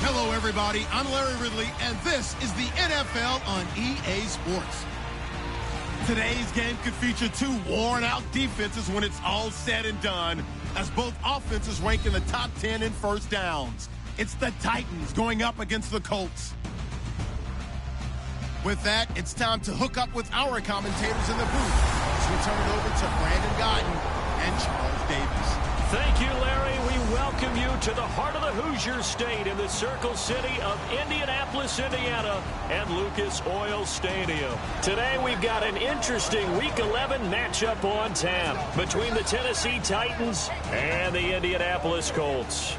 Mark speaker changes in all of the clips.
Speaker 1: Hello, everybody. I'm Larry Ridley, and this is the NFL on EA Sports. Today's game could feature two worn-out defenses when it's all said and done, as both offenses rank in the top 10 in first downs. It's the Titans going up against the Colts. With that, it's time to hook up with our commentators in the booth as we turn it over to Brandon Godden and Charles Davis.
Speaker 2: Thank you, Larry. We welcome you to the heart of the Hoosier State in the Circle City of Indianapolis, Indiana, and Lucas Oil Stadium. Today, we've got an interesting Week 11 matchup on tap between the Tennessee Titans and the Indianapolis Colts.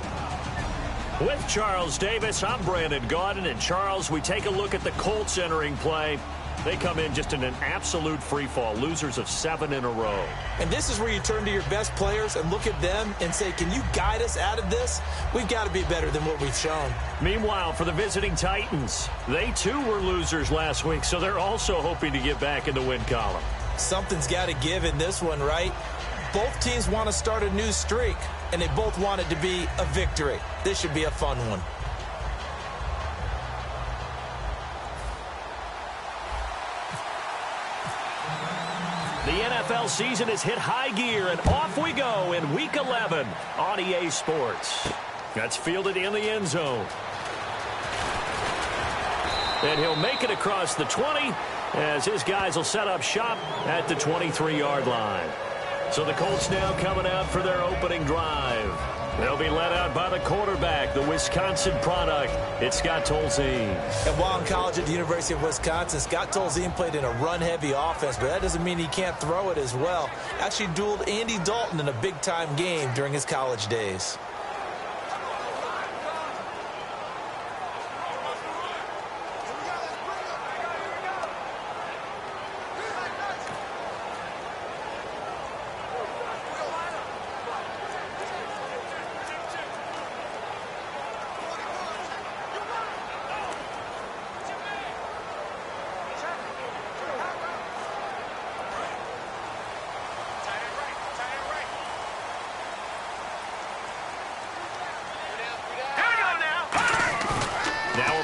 Speaker 2: With Charles Davis, I'm Brandon Gaudin, and Charles, we take a look at the Colts entering play. They come in just in an absolute freefall, losers of 7 in a row.
Speaker 3: And this is where you turn to your best players and look at them and say, can you guide us out of this? We've got to be better than what we've shown.
Speaker 2: Meanwhile, for the visiting Titans, they too were losers last week, so they're also hoping to get back in the win column.
Speaker 3: Something's got to give in this one, right? Both teams want to start a new streak, and they both want it to be a victory. This should be a fun one.
Speaker 2: The NFL season has hit high gear, and off we go in Week 11 on EA Sports. That's fielded in the end zone. And he'll make it across the 20 as his guys will set up shop at the 23-yard line. So the Colts now coming out for their opening drive. They'll be led out by the quarterback, the Wisconsin product. It's Scott Tolzien.
Speaker 3: And while in college at the University of Wisconsin, Scott Tolzien played in a run-heavy offense, but that doesn't mean he can't throw it as well. Actually dueled Andy Dalton in a big-time game during his college days.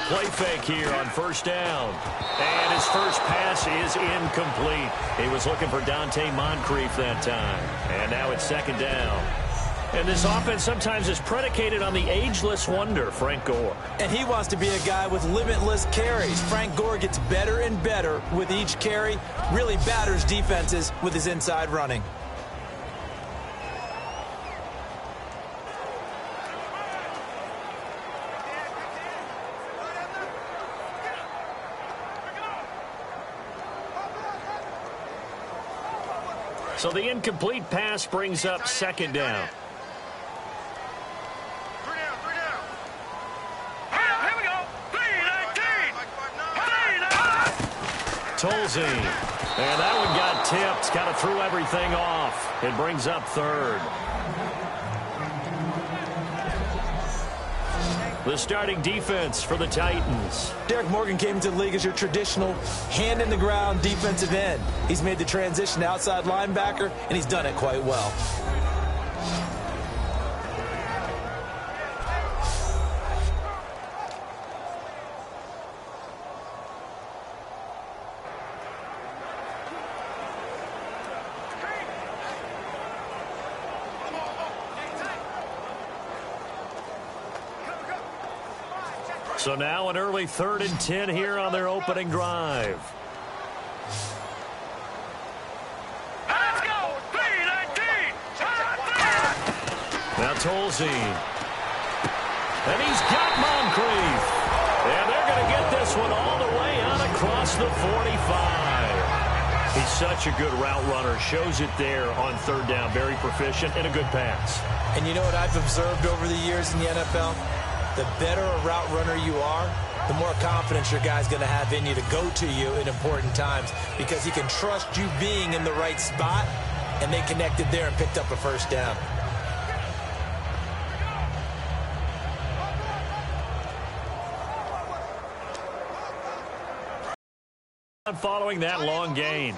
Speaker 2: Play fake here on first down. And his first pass is incomplete. He was looking for Dante Moncrief that time. And now it's second down. And this offense sometimes is predicated on the ageless wonder, Frank Gore.
Speaker 3: And he wants to be a guy with limitless carries. Frank Gore gets better and better with each carry. Really batters defenses with his inside running.
Speaker 2: So the incomplete pass brings up second down.
Speaker 4: Here we go. 3-19.
Speaker 2: Tolzien. And that one got tipped. Kind of threw everything off. It brings up third. The starting defense for the Titans.
Speaker 3: Derek Morgan came into the league as your traditional hand-in-the-ground defensive end. He's made the transition to outside linebacker, and he's done it quite well.
Speaker 2: So now an early 3rd and 10 here on their opening drive.
Speaker 4: Let's go. 3-19.
Speaker 2: Now Tolzien. And he's got Moncrief. And they're going to get this one all the way out across the 45. He's such a good route runner. Shows it there on 3rd down. Very proficient and a good pass.
Speaker 3: And you know what I've observed over the years in the NFL? The better a route runner you are, the more confidence your guy's going to have in you to go to you in important times because he can trust you being in the right spot, and they connected there and picked up a first down.
Speaker 2: Following that long gain.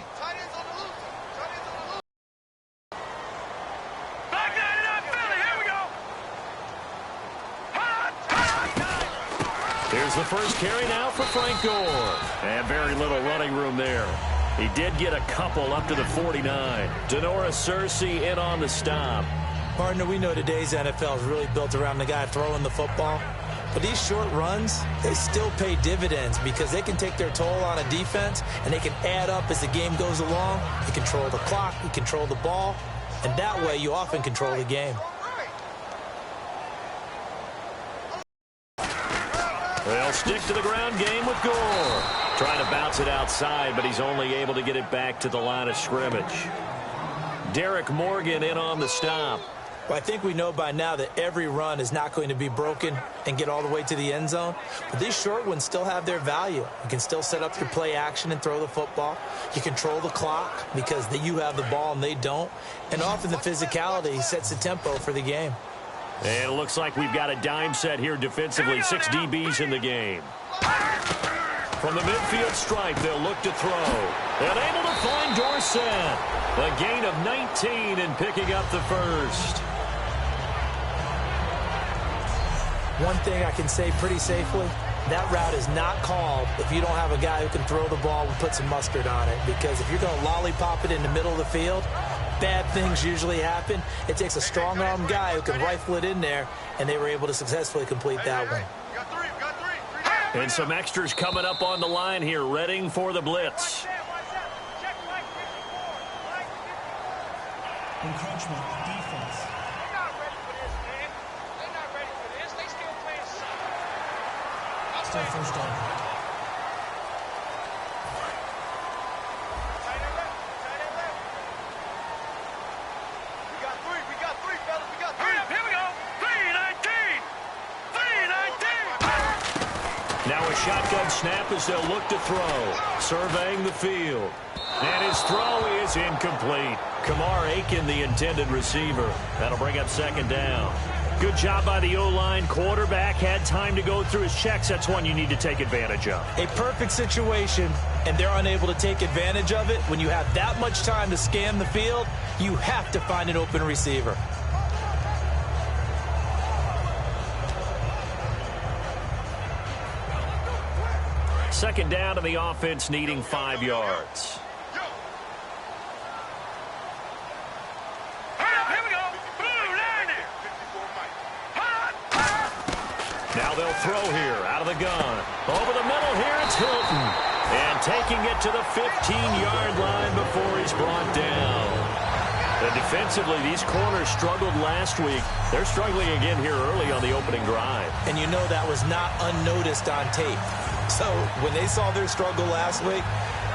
Speaker 2: Here's the first carry now for Frank Gore. And very little running room there. He did get a couple up to the 49. Denora Cersei in on the stop.
Speaker 3: Partner, we know today's NFL is really built around the guy throwing the football. But these short runs, they still pay dividends because they can take their toll on a defense, and they can add up as the game goes along. You control the clock, you control the ball, and that way you often control the game.
Speaker 2: They'll stick to the ground game with Gore. Trying to bounce it outside, but he's only able to get it back to the line of scrimmage. Derek Morgan in on the stop.
Speaker 3: Well, I think we know by now that every run is not going to be broken and get all the way to the end zone. But these short ones still have their value. You can still set up your play action and throw the football. You control the clock because you have the ball and they don't. And often the physicality sets the tempo for the game.
Speaker 2: And it looks like we've got a dime set here defensively. 6 DBs in the game. From the midfield stripe, they'll look to throw. And able to find Dorsett. A gain of 19 and picking up the first.
Speaker 3: One thing I can say pretty safely, that route is not called if you don't have a guy who can throw the ball and put some mustard on it. Because if you're going to lollipop it in the middle of the field, bad things usually happen. It takes a strong-arm guy who can rifle it in there, and they were able to successfully complete that one.
Speaker 2: And some extras coming up on the line here, readying for the blitz.
Speaker 5: Encroachment, defense. Still first down.
Speaker 4: We got three, fellas. We got three. Here we go. 3-19. 3-19.
Speaker 2: Now a shotgun snap as they'll look to throw. Surveying the field. And his throw is incomplete. Kamar Aiken, the intended receiver. That'll bring up second down. Good job by the O-line. Quarterback had time to go through his checks. That's one you need to take advantage of.
Speaker 3: A perfect situation, and they're unable to take advantage of it. When you have that much time to scan the field, you have to find an open receiver.
Speaker 2: Second down, and the offense needing 5 yards. Now they'll throw here out of the gun. Over the middle here, it's Hilton. And taking it to the 15-yard line before he's brought down. And defensively, these corners struggled last week. They're struggling again here early on the opening drive.
Speaker 3: And you know that was not unnoticed on tape. So when they saw their struggle last week,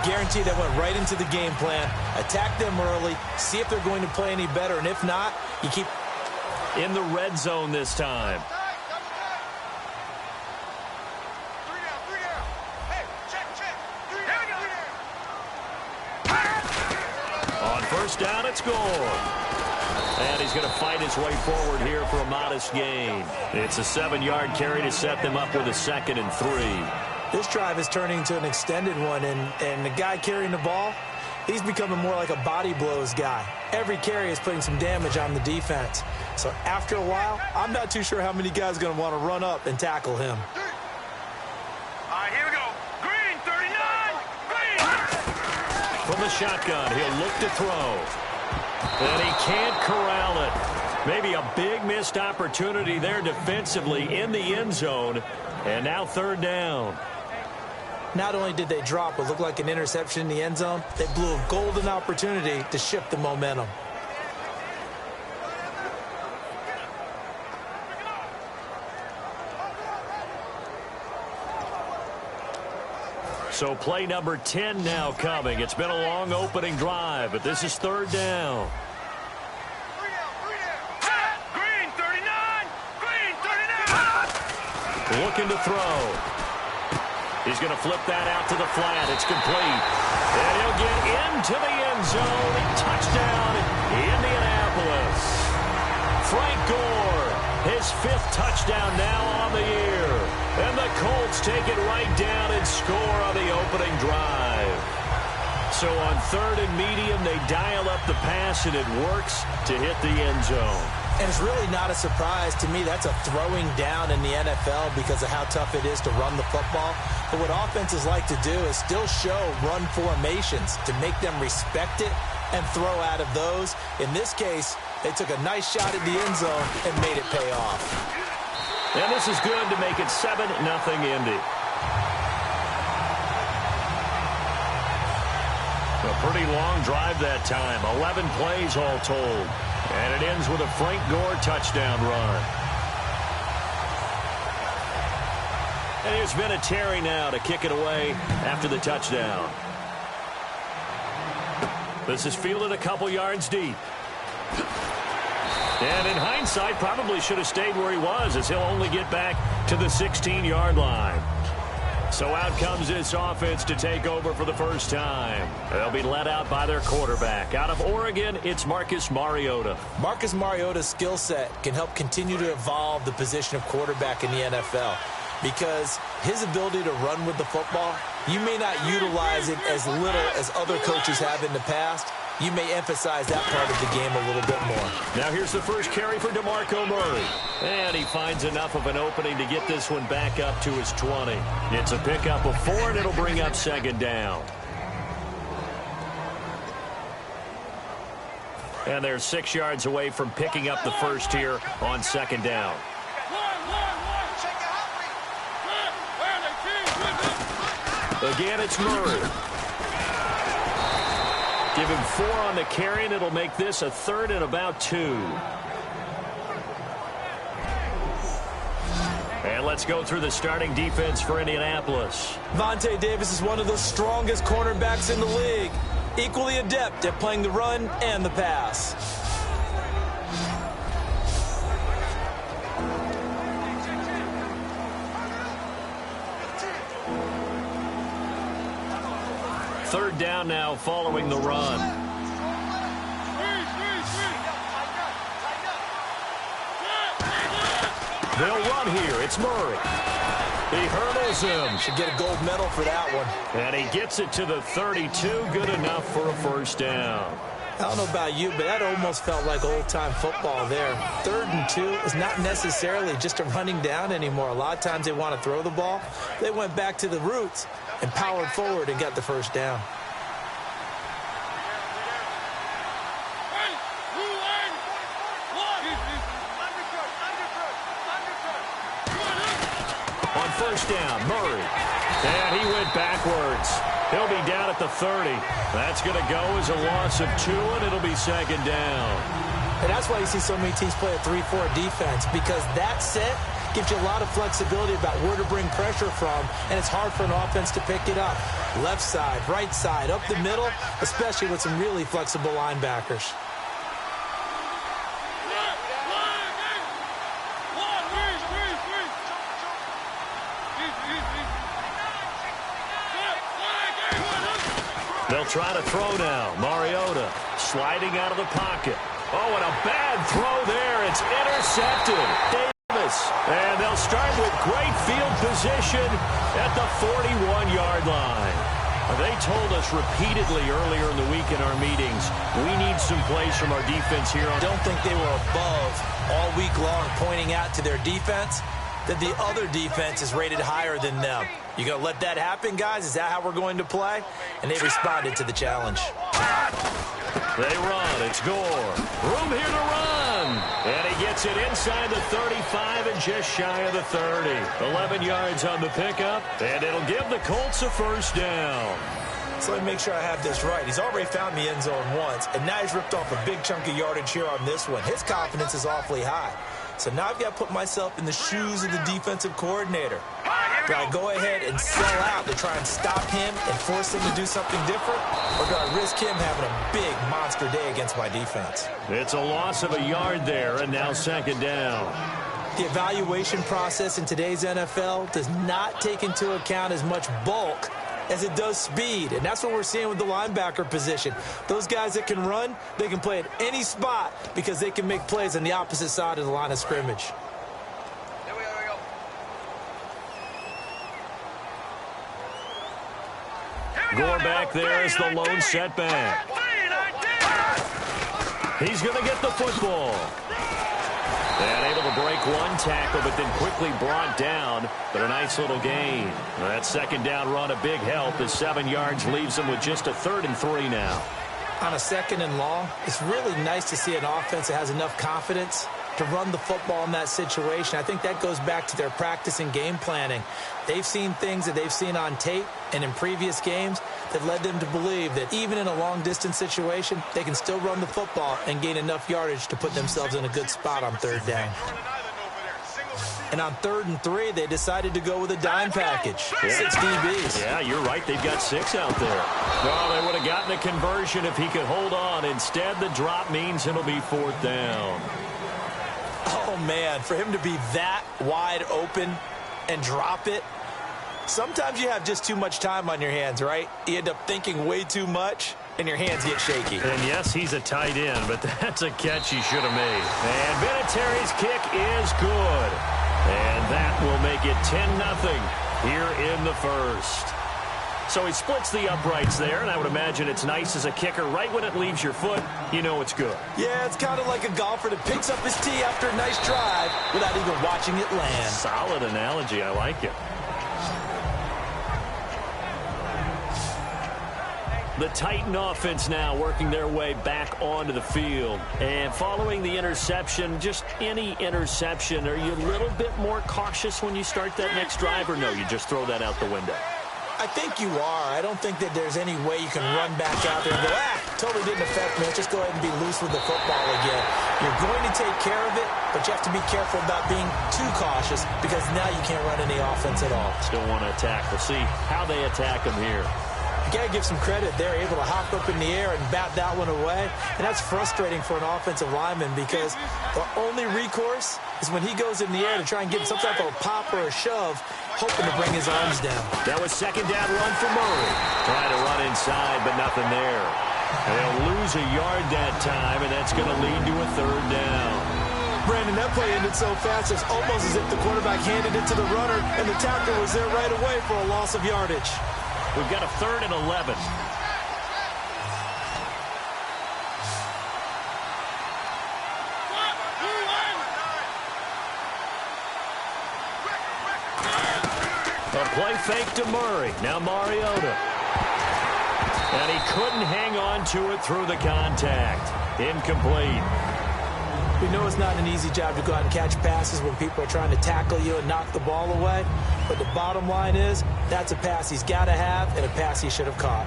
Speaker 3: guaranteed that went right into the game plan. Attack them early, see if they're going to play any better. And if not, you keep
Speaker 2: in the red zone this time. First down, it's Gore. And he's going to fight his way forward here for a modest gain. It's a 7-yard carry to set them up with a 2nd and 3.
Speaker 3: This drive is turning into an extended one, and the guy carrying the ball, he's becoming more like a body blows guy. Every carry is putting some damage on the defense. So after a while, I'm not too sure how many guys are going to want to run up and tackle him.
Speaker 4: All right, here we go. Green, 39. Green.
Speaker 2: From the shotgun, he'll look to throw. And he can't corral it. Maybe a big missed opportunity there defensively in the end zone. And now 3rd down.
Speaker 3: Not only did they drop what looked like an interception in the end zone, they blew a golden opportunity to shift the momentum.
Speaker 2: So play number 10 now coming. It's been a long opening drive, but this is 3rd down.
Speaker 4: Green, 39. Green, 39.
Speaker 2: Looking to throw. He's going to flip that out to the flat. It's complete. And he'll get into the end zone. Touchdown, Indianapolis. Frank Gore, his 5th touchdown now on the year. And the Colts take it right down and score on the opening drive. So on 3rd and medium, they dial up the pass, and it works to hit the end zone.
Speaker 3: And it's really not a surprise to me. That's a throwing down in the NFL because of how tough it is to run the football. But what offenses like to do is still show run formations to make them respect it and throw out of those. In this case, they took a nice shot at the end zone and made it pay off.
Speaker 2: And this is good to make it 7-0 Indy. A pretty long drive that time. 11 plays all told. And it ends with a Frank Gore touchdown run. And here's Vinatieri now to kick it away after the touchdown. This is fielded a couple yards deep. And in hindsight, probably should have stayed where he was, as he'll only get back to the 16-yard line. So out comes this offense to take over for the first time. They'll be led out by their quarterback. Out of Oregon, it's Marcus Mariota.
Speaker 3: Marcus Mariota's skill set can help continue to evolve the position of quarterback in the NFL because his ability to run with the football, you may not utilize it as little as other coaches have in the past. You may emphasize that part of the game a little bit more.
Speaker 2: Now here's the first carry for DeMarco Murray. And he finds enough of an opening to get this one back up to his 20. It's a pickup of 4, and it'll bring up 2nd down. And they're 6 yards away from picking up the first here on 2nd down. Again, it's Murray. Give him 4 on the carry, and it'll make this a 3rd and about 2. And let's go through the starting defense for Indianapolis.
Speaker 3: Vontae Davis is one of the strongest cornerbacks in the league. Equally adept at playing the run and the pass.
Speaker 2: Third down now following the run. They'll run here. It's Murray. He hurdles him.
Speaker 3: Should get a gold medal for that one.
Speaker 2: And he gets it to the 32. Good enough for a first down.
Speaker 3: I don't know about you, but that almost felt like old-time football there. 3rd and 2 is not necessarily just a running down anymore. A lot of times they want to throw the ball. They went back to the roots and powered forward and got the first down.
Speaker 2: On first down, Murray. And he went backwards. He'll be down at the 30. That's going to go as a loss of 2, and it'll be 2nd down.
Speaker 3: And that's why you see so many teams play a 3-4 defense, because that set gives you a lot of flexibility about where to bring pressure from, and it's hard for an offense to pick it up. Left side, right side, up the middle, especially with some really flexible linebackers.
Speaker 2: They'll try to throw now. Mariota sliding out of the pocket. Oh, and a bad throw there. It's intercepted. Davis. And they'll start with great field position at the 41-yard line. They told us repeatedly earlier in the week in our meetings, we need some plays from our defense here.
Speaker 3: I don't think they were above all week long pointing out to their defense that the other defense is rated higher than them. You going to let that happen, guys? Is that how we're going to play? And they responded to the challenge.
Speaker 2: They run. It's Gore. Room here to run. And he gets it inside the 35 and just shy of the 30. 11 yards on the pickup, and it'll give the Colts a first down.
Speaker 3: So let me make sure I have this right. He's already found the end zone once, and now he's ripped off a big chunk of yardage here on this one. His confidence is awfully high. So now I've got to put myself in the shoes of the defensive coordinator. Do I go ahead and sell out to try and stop him and force him to do something different? Or do I risk him having a big monster day against my defense?
Speaker 2: It's a loss of a yard there, and now 2nd down.
Speaker 3: The evaluation process in today's NFL does not take into account as much bulk as it does speed, and that's what we're seeing with the linebacker position. Those guys that can run, they can play at any spot because they can make plays on the opposite side of the line of scrimmage.
Speaker 2: Gore back there is the lone setback. He's going to get the football. And able to break one tackle, but then quickly brought down. But a nice little gain. That second down run, a big help as 7 yards leaves him with just a 3rd and 3 now.
Speaker 3: On a 2nd and long, it's really nice to see an offense that has enough confidence to run the football in that situation. I think that goes back to their practice and game planning. They've seen things that they've seen on tape and in previous games that led them to believe that even in a long-distance situation, they can still run the football and gain enough yardage to put themselves in a good spot on 3rd down. And on 3rd and 3, they decided to go with a dime package. 6 DBs.
Speaker 2: Yeah, you're right. They've got 6 out there. No, they would have gotten a conversion if he could hold on. Instead, the drop means it'll be 4th down.
Speaker 3: Oh, man, for him to be that wide open and drop it, sometimes you have just too much time on your hands, right? You end up thinking way too much, and your hands get shaky.
Speaker 2: And, yes, he's a tight end, but that's a catch he should have made. And Vinatieri's kick is good. And that will make it 10-0 here in the first. So he splits the uprights there, and I would imagine it's nice as a kicker. Right when it leaves your foot, you know it's good.
Speaker 3: Yeah, it's kind of like a golfer that picks up his tee after a nice drive without even watching it land.
Speaker 2: Solid analogy. I like it. The Titan offense now working their way back onto the field. And following the interception, just any interception, are you a little bit more cautious when you start that next drive, or no, you just throw that out the window?
Speaker 3: I think you are. I don't think that there's any way you can run back out there and go, totally didn't affect me. Let's just go ahead and be loose with the football again. You're going to take care of it, but you have to be careful about being too cautious because now you can't run any offense at all.
Speaker 2: Still want to attack. We'll see how they attack him here.
Speaker 3: You got to give some credit. They're able to hop up in the air and bat that one away, and that's frustrating for an offensive lineman because the only recourse is when he goes in the air to try and get some type of a pop or a shove, hoping to bring his arms down.
Speaker 2: That was 2nd down run for Murray. Trying to run inside, but nothing there. They'll lose a yard that time, and that's going to lead to a 3rd down.
Speaker 3: Brandon, that play ended so fast, it's almost as if the quarterback handed it to the runner, and the tackle was there right away for a loss of yardage.
Speaker 2: We've got a 3rd and 11. A play fake to Murray. Now Mariota. And he couldn't hang on to it through the contact. Incomplete.
Speaker 3: We know it's not an easy job to go out and catch passes when people are trying to tackle you and knock the ball away. But the bottom line is, that's a pass he's got to have and a pass he should have caught.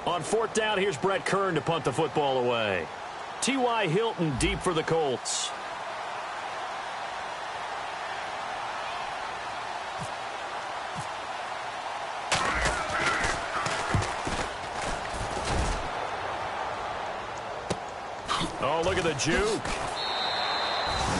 Speaker 2: On 4th down, here's Brett Kern to punt the football away. T.Y. Hilton deep for the Colts. Oh, look at the juke.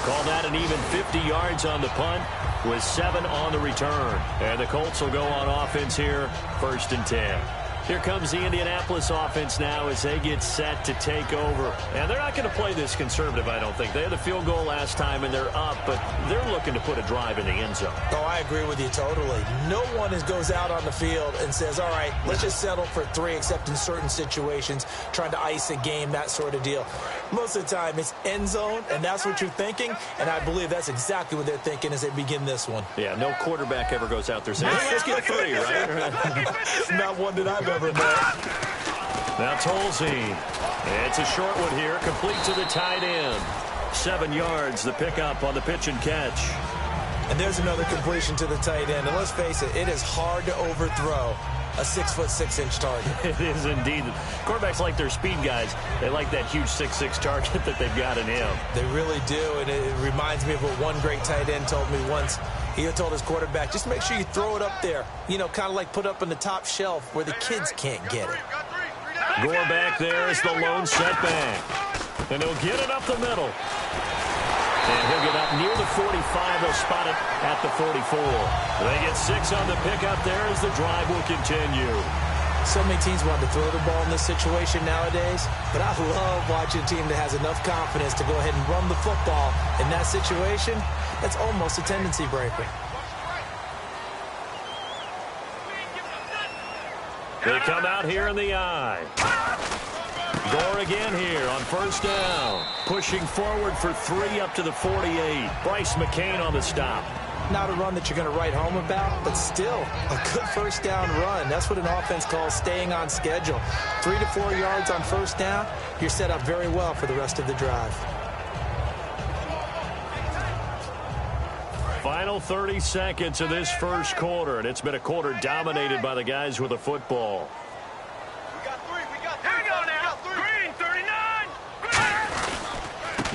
Speaker 2: Call that an even 50 yards on the punt with 7 on the return. And the Colts will go on offense here, 1st and 10. Here comes the Indianapolis offense now as they get set to take over. And they're not going to play this conservative, I don't think. They had a field goal last time, and they're up, but they're looking to put a drive in the end zone.
Speaker 3: Oh, I agree with you totally. No one goes out on the field and says, all right, let's just settle for 3, except in certain situations, trying to ice a game, that sort of deal. Most of the time, it's end zone, and that's what you're thinking, and I believe that's exactly what they're thinking as they begin this one.
Speaker 2: Yeah, no quarterback ever goes out there saying, hey, let's get 3, right?
Speaker 3: Not one that I've ever met.
Speaker 2: Now Tolzien. It's a short one here, complete to the tight end. 7 yards, the pickup on the pitch and catch.
Speaker 3: And there's another completion to the tight end. And let's face it is hard to overthrow a 6', 6" target.
Speaker 2: It is indeed. Quarterbacks like their speed guys. They like that huge 6'6" target that they've got in him.
Speaker 3: They really do, and it reminds me of what one great tight end told me once. He told his quarterback, just make sure you throw it up there. You know, kind of like put up on the top shelf where the kids can't get it.
Speaker 2: Gore back there is the lone setback. And they'll get it up the middle. And he'll get up near the 45. They'll spot it at the 44. They get 6 on the pickup there as the drive will continue.
Speaker 3: So many teams want to throw the ball in this situation nowadays, but I love watching a team that has enough confidence to go ahead and run the football in that situation. That's almost a tendency breaker.
Speaker 2: They come out here in the eye. Gore again here on first down. Pushing forward for 3 up to the 48. Bryce McCain on the stop.
Speaker 3: Not a run that you're going to write home about, but still a good first down run. That's what an offense calls staying on schedule. 3 to 4 yards on first down, you're set up very well for the rest of the drive.
Speaker 2: Final 30 seconds of this first quarter, and it's been a quarter dominated by the guys with the football.
Speaker 4: We got 3. Here we go now. Green, 39.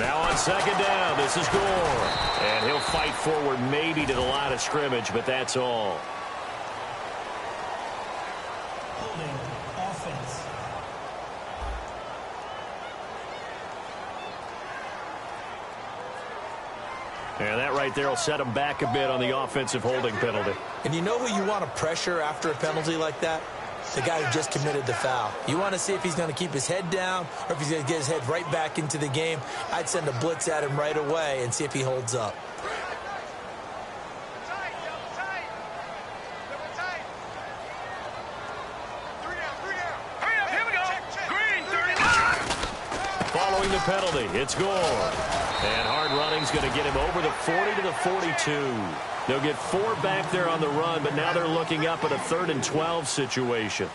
Speaker 2: Now on second down, this is Gore. And he'll fight forward maybe to the line of scrimmage, but that's all.
Speaker 5: Holding offense.
Speaker 2: And that right there will set him back a bit on the offensive holding penalty.
Speaker 3: And you know who you want to pressure after a penalty like that? The guy who just committed the foul. You want to see if he's going to keep his head down or if he's going to get his head right back into the game. I'd send a blitz at him right away and see if he holds up.
Speaker 2: Following the penalty, it's Gore. And hard running's going to get him over the 40 to the 42. They'll get 4 back there on the run, but now they're looking up at a 3rd and 12 situation.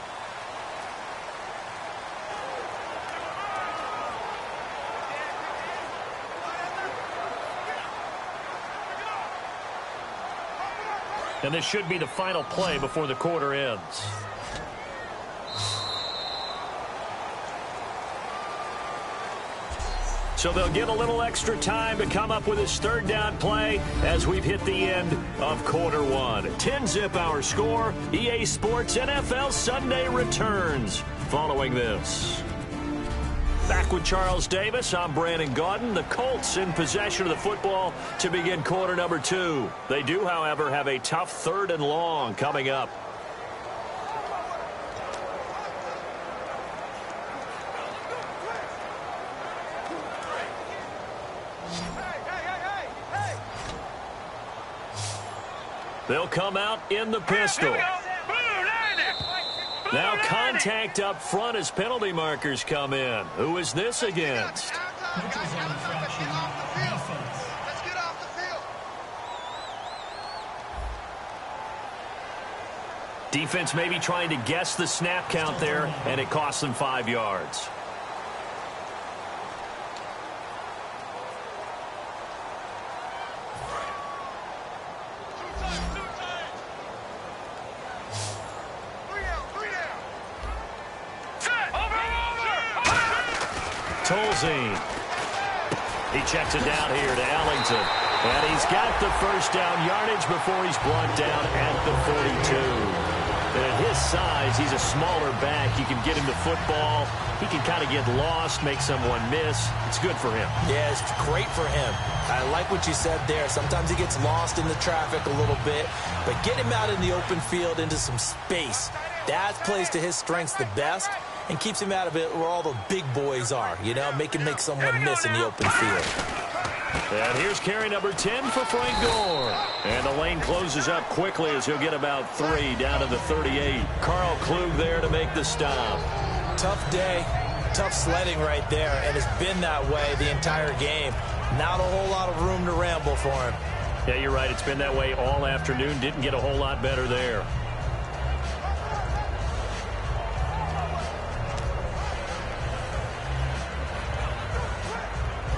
Speaker 2: And this should be the final play before the quarter ends. So they'll get a little extra time to come up with his 3rd down play as we've hit the end of quarter 1. 10-zip our score. EA Sports NFL Sunday returns following this. Back with Charles Davis, I'm Brandon Gaudin. The Colts in possession of the football to begin quarter number 2. They do, however, have a tough 3rd and long coming up. They'll come out in the pistol. Now contact up front as penalty markers come in. Who is this against?
Speaker 5: Neutral zone infraction. Defense.
Speaker 4: Let's get off the field.
Speaker 2: Defense maybe trying to guess the snap count there, and it costs them 5 yards. Tolzien. He checks it down here to Ellington. And he's got the first down yardage before he's brought down at the 42. And at his size, he's a smaller back. You can get him the football. He can kind of get lost, make someone miss. It's good for him.
Speaker 3: Yeah, it's great for him. I like what you said there. Sometimes he gets lost in the traffic a little bit. But get him out in the open field into some space. That plays to his strengths the best and keeps him out of it where all the big boys are, you know, make someone miss in the open field.
Speaker 2: And here's carry number 10 for Frank Gore. And the lane closes up quickly as he'll get about 3 down to the 38. Carl Klug there to make the stop.
Speaker 3: Tough day, tough sledding right there, and it's been that way the entire game. Not a whole lot of room to ramble for him.
Speaker 2: Yeah, you're right. It's been that way all afternoon. Didn't get a whole lot better there.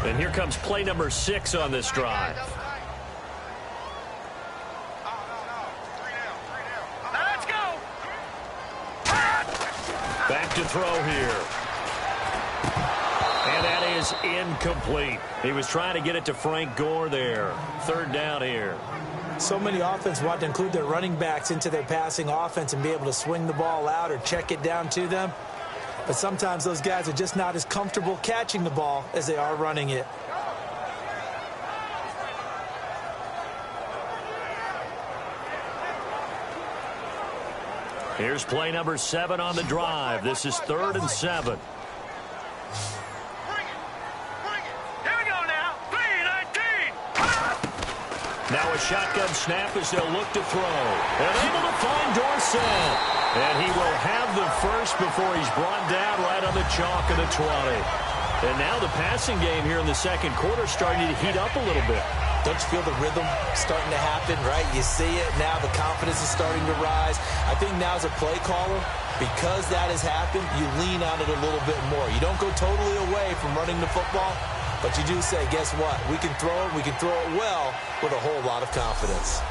Speaker 2: And here comes play number 6 on this drive.
Speaker 4: Let's go.
Speaker 2: Back to throw here. And that is incomplete. He was trying to get it to Frank Gore there. 3rd down here.
Speaker 3: So many offenses want to include their running backs into their passing offense and be able to swing the ball out or check it down to them. But sometimes those guys are just not as comfortable catching the ball as they are running it.
Speaker 2: Here's play number 7 on the drive. This is 3rd and 7. Now a shotgun snap as they'll look to throw. And able to find Dorsett. And he will have the first before he's brought down right on the chalk of the 20. And now the passing game here in the second quarter starting to heat up a little bit.
Speaker 3: Don't you feel the rhythm starting to happen, right? You see it now. The confidence is starting to rise. I think now as a play caller, because that has happened, you lean on it a little bit more. You don't go totally away from running the football, but you do say, guess what? We can throw it. We can throw it well with a whole lot of confidence.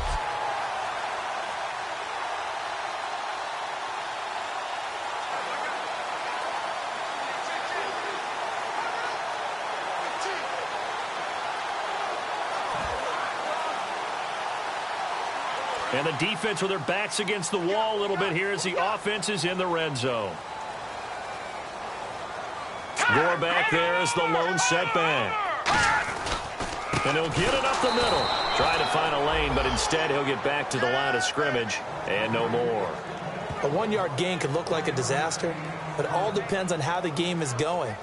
Speaker 2: And the defense with their backs against the wall a little bit here as the offense is in the red zone. Gore back there as the lone setback. And he'll get it up the middle. Trying to find a lane, but instead he'll get back to the line of scrimmage and no more.
Speaker 3: A 1-yard gain could look like a disaster, but it all depends on how the game is going.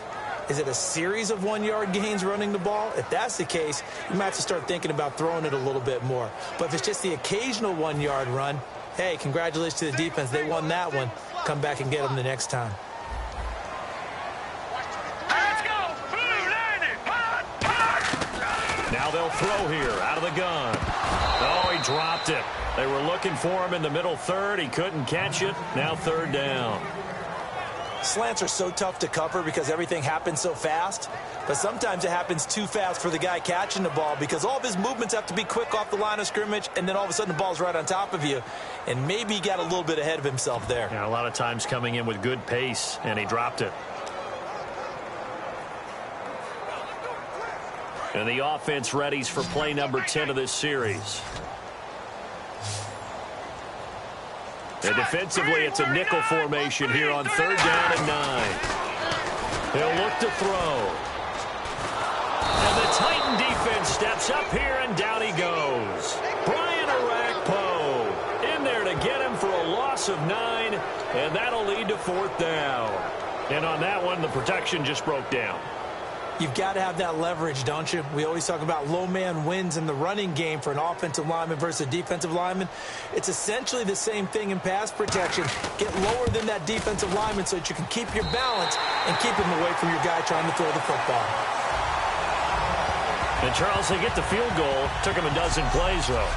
Speaker 3: Is it a series of 1-yard gains running the ball? If that's the case, you might have to start thinking about throwing it a little bit more. But if it's just the occasional 1-yard run, hey, congratulations to the defense. They won that one. Come back and get them the next time.
Speaker 2: Now they'll throw here out of the gun. Oh, he dropped it. They were looking for him in the middle third. He couldn't catch it. Now 3rd down.
Speaker 3: Slants are so tough to cover because everything happens so fast. But sometimes it happens too fast for the guy catching the ball because all of his movements have to be quick off the line of scrimmage, and then all of a sudden the ball's right on top of you. And maybe he got a little bit ahead of himself there.
Speaker 2: Yeah, a lot of times coming in with good pace, and he dropped it. And the offense readies for play number 10 of this series. And defensively, it's a nickel formation here on 3rd down and 9. He'll look to throw. And the Titan defense steps up here, and down he goes. Brian Arakpo in there to get him for a loss of 9, and that'll lead to 4th down. And on that one, the protection just broke down.
Speaker 3: You've got to have that leverage, don't you? We always talk about low man wins in the running game for an offensive lineman versus a defensive lineman. It's essentially the same thing in pass protection. Get lower than that defensive lineman so that you can keep your balance and keep him away from your guy trying to throw the football.
Speaker 2: And Charles, they get the field goal. Took him a dozen plays, though.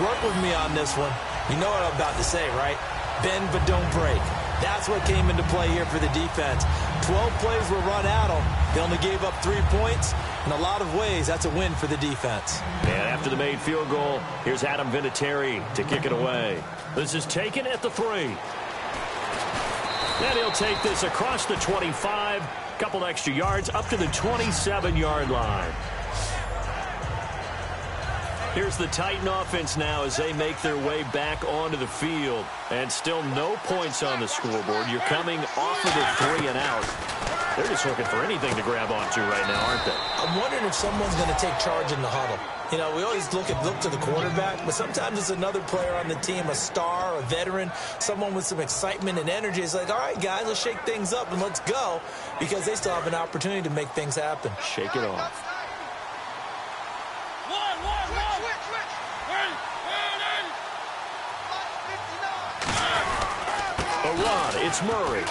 Speaker 3: Work with me on this one. You know what I'm about to say, right? Bend but don't break. That's what came into play here for the defense. 12 plays were run at them. They only gave up 3 points. In a lot of ways, that's a win for the defense.
Speaker 2: And after the made field goal, here's Adam Vinatieri to kick it away. This is taken at the 3. And he'll take this across the 25. Couple extra yards up to the 27-yard line. Here's the Titan offense now as they make their way back onto the field. And still no points on the scoreboard. You're coming off of the 3 and out. They're just looking for anything to grab onto right now, aren't they?
Speaker 3: I'm wondering if someone's going to take charge in the huddle. You know, we always look to the quarterback, but sometimes it's another player on the team, a star, a veteran, someone with some excitement and energy. It's like, all right, guys, let's shake things up and let's go, because they still have an opportunity to make things happen.
Speaker 2: Shake it off. A run, it's Murray.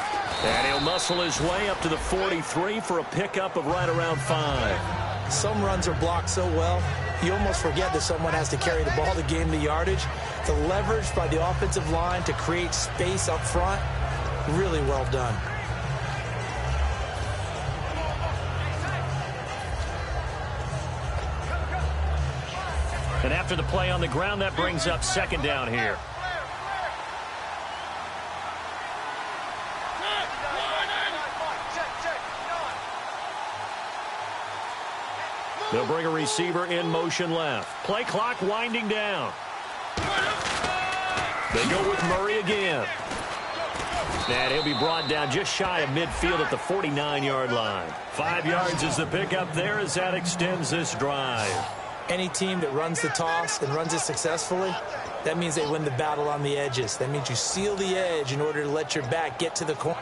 Speaker 2: And he'll muscle his way up to the 43 for a pickup of right around 5.
Speaker 3: Some runs are blocked so well, you almost forget that someone has to carry the ball to gain the yardage. The leverage by the offensive line to create space up front, really well done.
Speaker 2: And after the play on the ground, that brings up 2nd down here. They'll bring a receiver in motion left. Play clock winding down. They go with Murray again. And he'll be brought down just shy of midfield at the 49-yard line. 5 yards is the pickup there as that extends this drive.
Speaker 3: Any team that runs the toss and runs it successfully, that means they win the battle on the edges. That means you seal the edge in order to let your back get to the corner.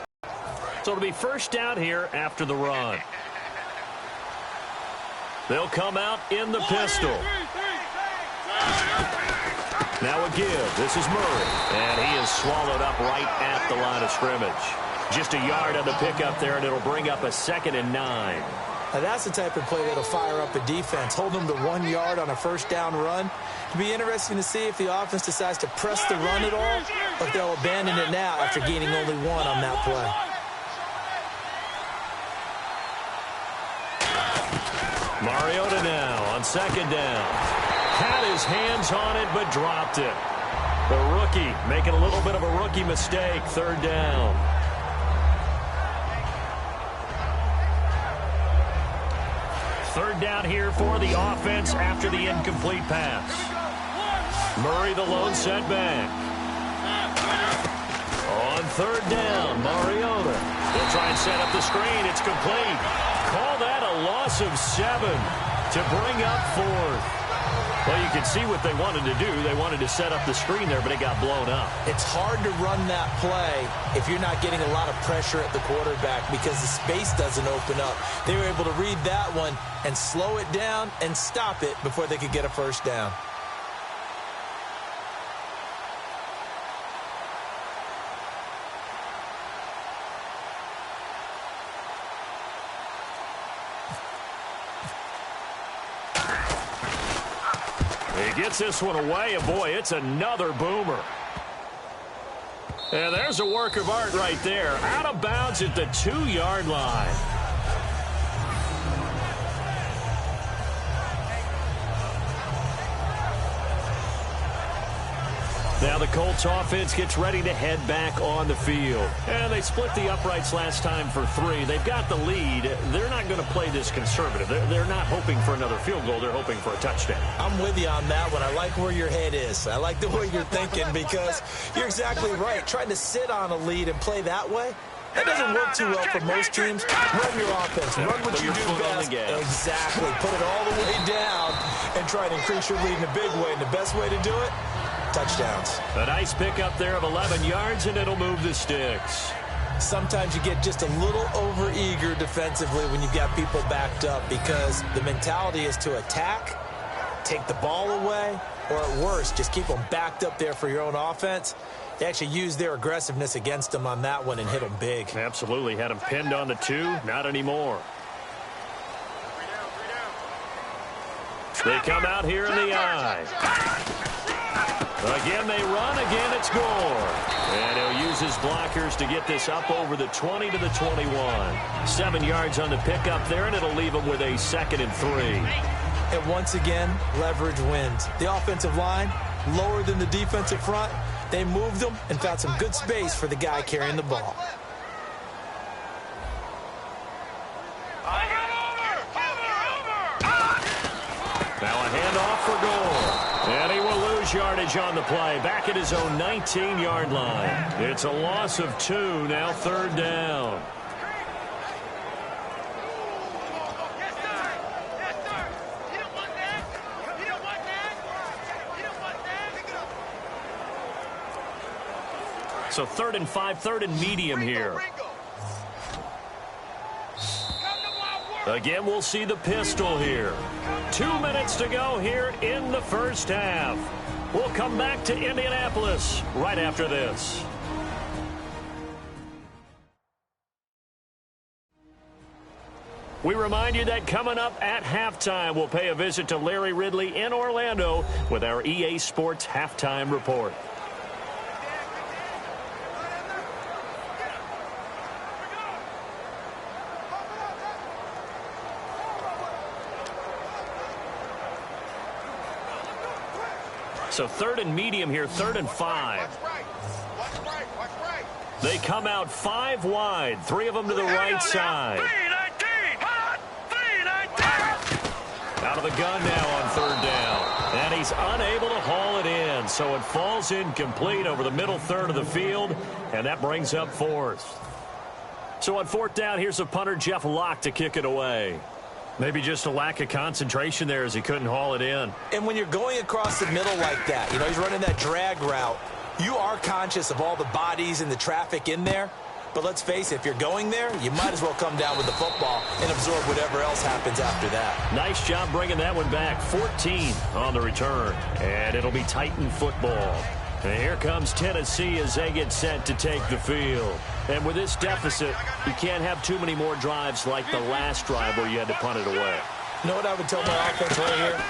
Speaker 2: So it'll be first down here after the run. They'll come out in the pistol. Now a give. This is Murray. And he is swallowed up right at the line of scrimmage. Just a yard on the pickup there, and it'll bring up a 2nd and 9.
Speaker 3: Now that's the type of play that'll fire up a defense. Hold them to 1 yard on a first down run. It'll be interesting to see if the offense decides to press the run at all, or if they'll abandon it now after gaining only 1 on that play.
Speaker 2: Mariota now on 2nd down. Had his hands on it, but dropped it. The rookie making a little bit of a rookie mistake. 3rd down. Third down here for the offense after the incomplete pass. Murray the lone setback. On 3rd down, Mariota. They'll try and set up the screen. It's complete. Call that a loss of 7 to bring up 4th. Well, you can see what they wanted to do. They wanted to set up the screen there, but it got blown up.
Speaker 3: It's hard to run that play if you're not getting a lot of pressure at the quarterback because the space doesn't open up. They were able to read that one and slow it down and stop it before they could get a first down.
Speaker 2: He gets this one away, and boy, it's another boomer. And there's a work of art right there. Out of bounds at the 2-yard line. Now the Colts offense gets ready to head back on the field. And they split the uprights last time for 3. They've got the lead. They're not going to play this conservative. They're not hoping for another field goal. They're hoping for a touchdown.
Speaker 3: I'm with you on that one. I like where your head is. I like the way you're thinking because you're exactly right. Trying to sit on a lead and play that way, that doesn't work too well for most teams. Run your offense. Run what you do best. Exactly. Put it all the way down and try and increase your lead in a big way. And the best way to do it, touchdowns.
Speaker 2: A nice pickup there of 11 yards, and it'll move the sticks.
Speaker 3: Sometimes you get just a little over-eager defensively when you've got people backed up because the mentality is to attack, take the ball away, or at worst, just keep them backed up there for your own offense. They actually used their aggressiveness against them on that one and hit them big.
Speaker 2: Absolutely. Had them pinned on the 2. Not anymore. They come out here in the I. Again, they run. Again, it's Gore. And he'll use his blockers to get this up over the 20 to the 21. 7 yards on the pickup there, and it'll leave him with a 2nd and 3.
Speaker 3: And once again, leverage wins. The offensive line, lower than the defensive front. They moved them and found some good space for the guy carrying the ball.
Speaker 2: Now a handoff for Gore. And he will lose yardage on the play. Back at his own 19-yard line. It's a loss of 2. Now 3rd down. So 3rd and 5, 3rd and medium here. Again, we'll see the pistol here. 2 minutes to go here in the first half. We'll come back to Indianapolis right after this. We remind you that coming up at halftime, we'll pay a visit to Larry Ridley in Orlando with our EA Sports Halftime Report. So 3rd and medium here, 3rd and 5. They come out 5 wide, 3 of them to the right side. Out of the gun now on 3rd down. And he's unable to haul it in, so it falls incomplete over the middle third of the field, and that brings up fourth. So on fourth down, here's the punter, Jeff Locke, to kick it away. Maybe just a lack of concentration there as he couldn't haul it in.
Speaker 3: And when you're going across the middle like that, you know, he's running that drag route, you are conscious of all the bodies and the traffic in there. But let's face it, if you're going there, you might as well come down with the football and absorb whatever else happens after that.
Speaker 2: Nice job bringing that one back. 14 on the return. And it'll be Titan football. And here comes Tennessee as they get set to take the field. And with this deficit, you can't have too many more drives like the last drive where you had to punt it away.
Speaker 3: You know what I would tell my offense right here?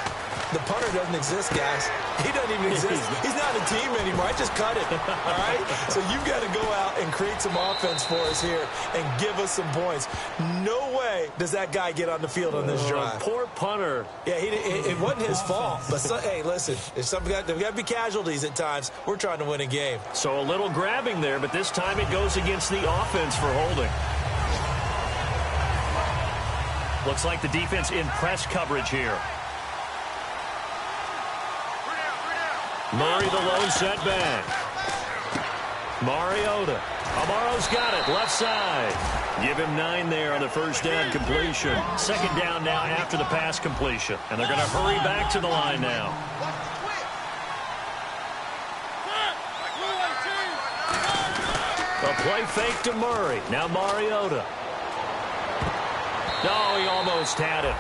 Speaker 3: The punter doesn't exist, guys. He doesn't even exist. He's not a team anymore. I just cut it, all right? So you've got to go out and create some offense for us here and give us some points. No way does that guy get on the field on this drive.
Speaker 2: Poor punter.
Speaker 3: Yeah, it wasn't his fault. But, hey, listen, there's got to be casualties at times. We're trying to win a game.
Speaker 2: So a little grabbing there, but this time it goes against the offense for holding. Looks like the defense in press coverage here. Murray the lone setback. Mariota. Amaro's got it, left side. Give him 9 there on the first down completion. Second down now after the pass completion. And they're going to hurry back to the line now. A play fake to Murray. Now Mariota. No, he almost had it.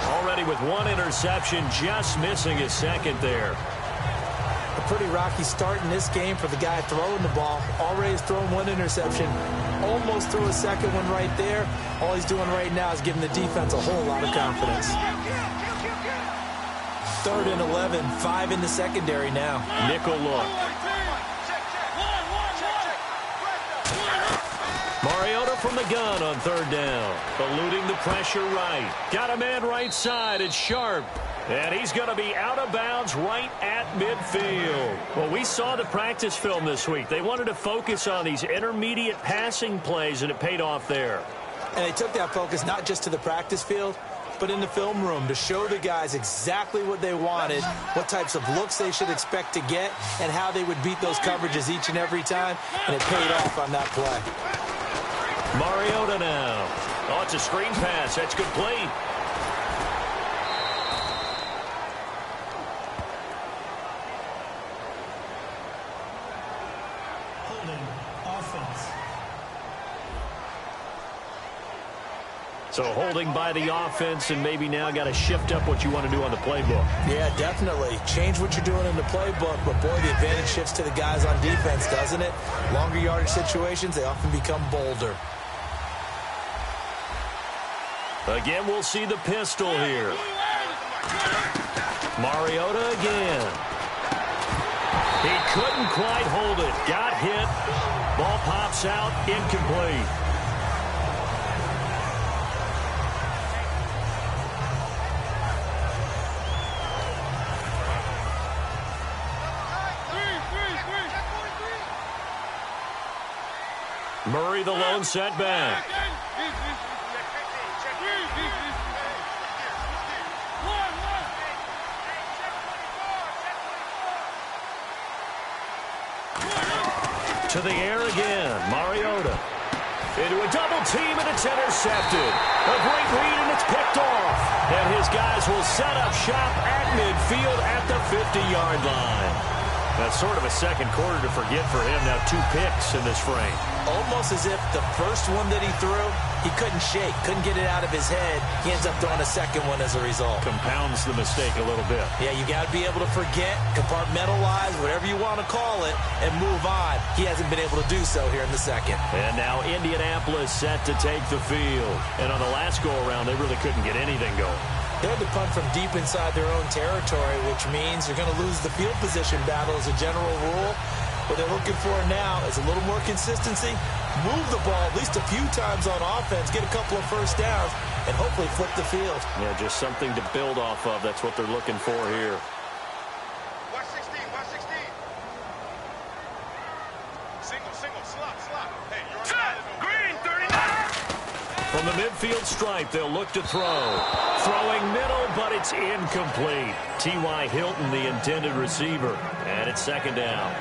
Speaker 2: Already with 1 interception, just missing his second there.
Speaker 3: A pretty rocky start in this game for the guy throwing the ball. Already has thrown 1 interception. Almost threw a second one right there. All he's doing right now is giving the defense a whole lot of confidence. 3rd and 11, 5 in the secondary now.
Speaker 2: Nickel look. Mariota from the gun on 3rd down. Eluding the pressure right. Got a man right side. It's Sharp. And he's going to be out of bounds right at midfield. Well, we saw the practice film this week. They wanted to focus on these intermediate passing plays, and it paid off there.
Speaker 3: And they took that focus not just to the practice field, but in the film room to show the guys exactly what they wanted, what types of looks they should expect to get, and how they would beat those coverages each and every time. And it paid off on that play.
Speaker 2: Mariota now. Oh, it's a screen pass. That's complete. So holding by the offense, and maybe now got to shift up what you want to do on the playbook.
Speaker 3: Yeah, definitely. Change what you're doing in the playbook, but boy, the advantage shifts to the guys on defense, doesn't it? Longer yardage situations, they often become bolder.
Speaker 2: Again, we'll see the pistol here. Mariota again. He couldn't quite hold it. Got hit. Ball pops out, incomplete. Murray the lone setback. To the air again, Mariota. Into a double team, and it's intercepted. A great read, and it's picked off. And his guys will set up shop at midfield at the 50-yard line. That's sort of a second quarter to forget for him. Now 2 picks in this frame.
Speaker 3: Almost as if the first one that he threw, he couldn't shake, couldn't get it out of his head. He ends up throwing a second one as a result.
Speaker 2: Compounds the mistake a little bit.
Speaker 3: Yeah, you got to be able to forget, compartmentalize, whatever you want to call it, and move on. He hasn't been able to do so here in the second.
Speaker 2: And now Indianapolis set to take the field. And on the last go-around, they really couldn't get anything going.
Speaker 3: They had to punt from deep inside their own territory, which means you're going to lose the field position battle as a general rule. What they're looking for now is a little more consistency, move the ball at least a few times on offense, get a couple of first downs, and hopefully flip the field.
Speaker 2: Yeah, just something to build off of. That's what they're looking for here.
Speaker 4: 116, 116. Single, slot. Hey, you're on green, 39.
Speaker 2: From the midfield stripe, they'll look to throw. Throwing middle, but it's incomplete. T.Y. Hilton, the intended receiver. And it's second down.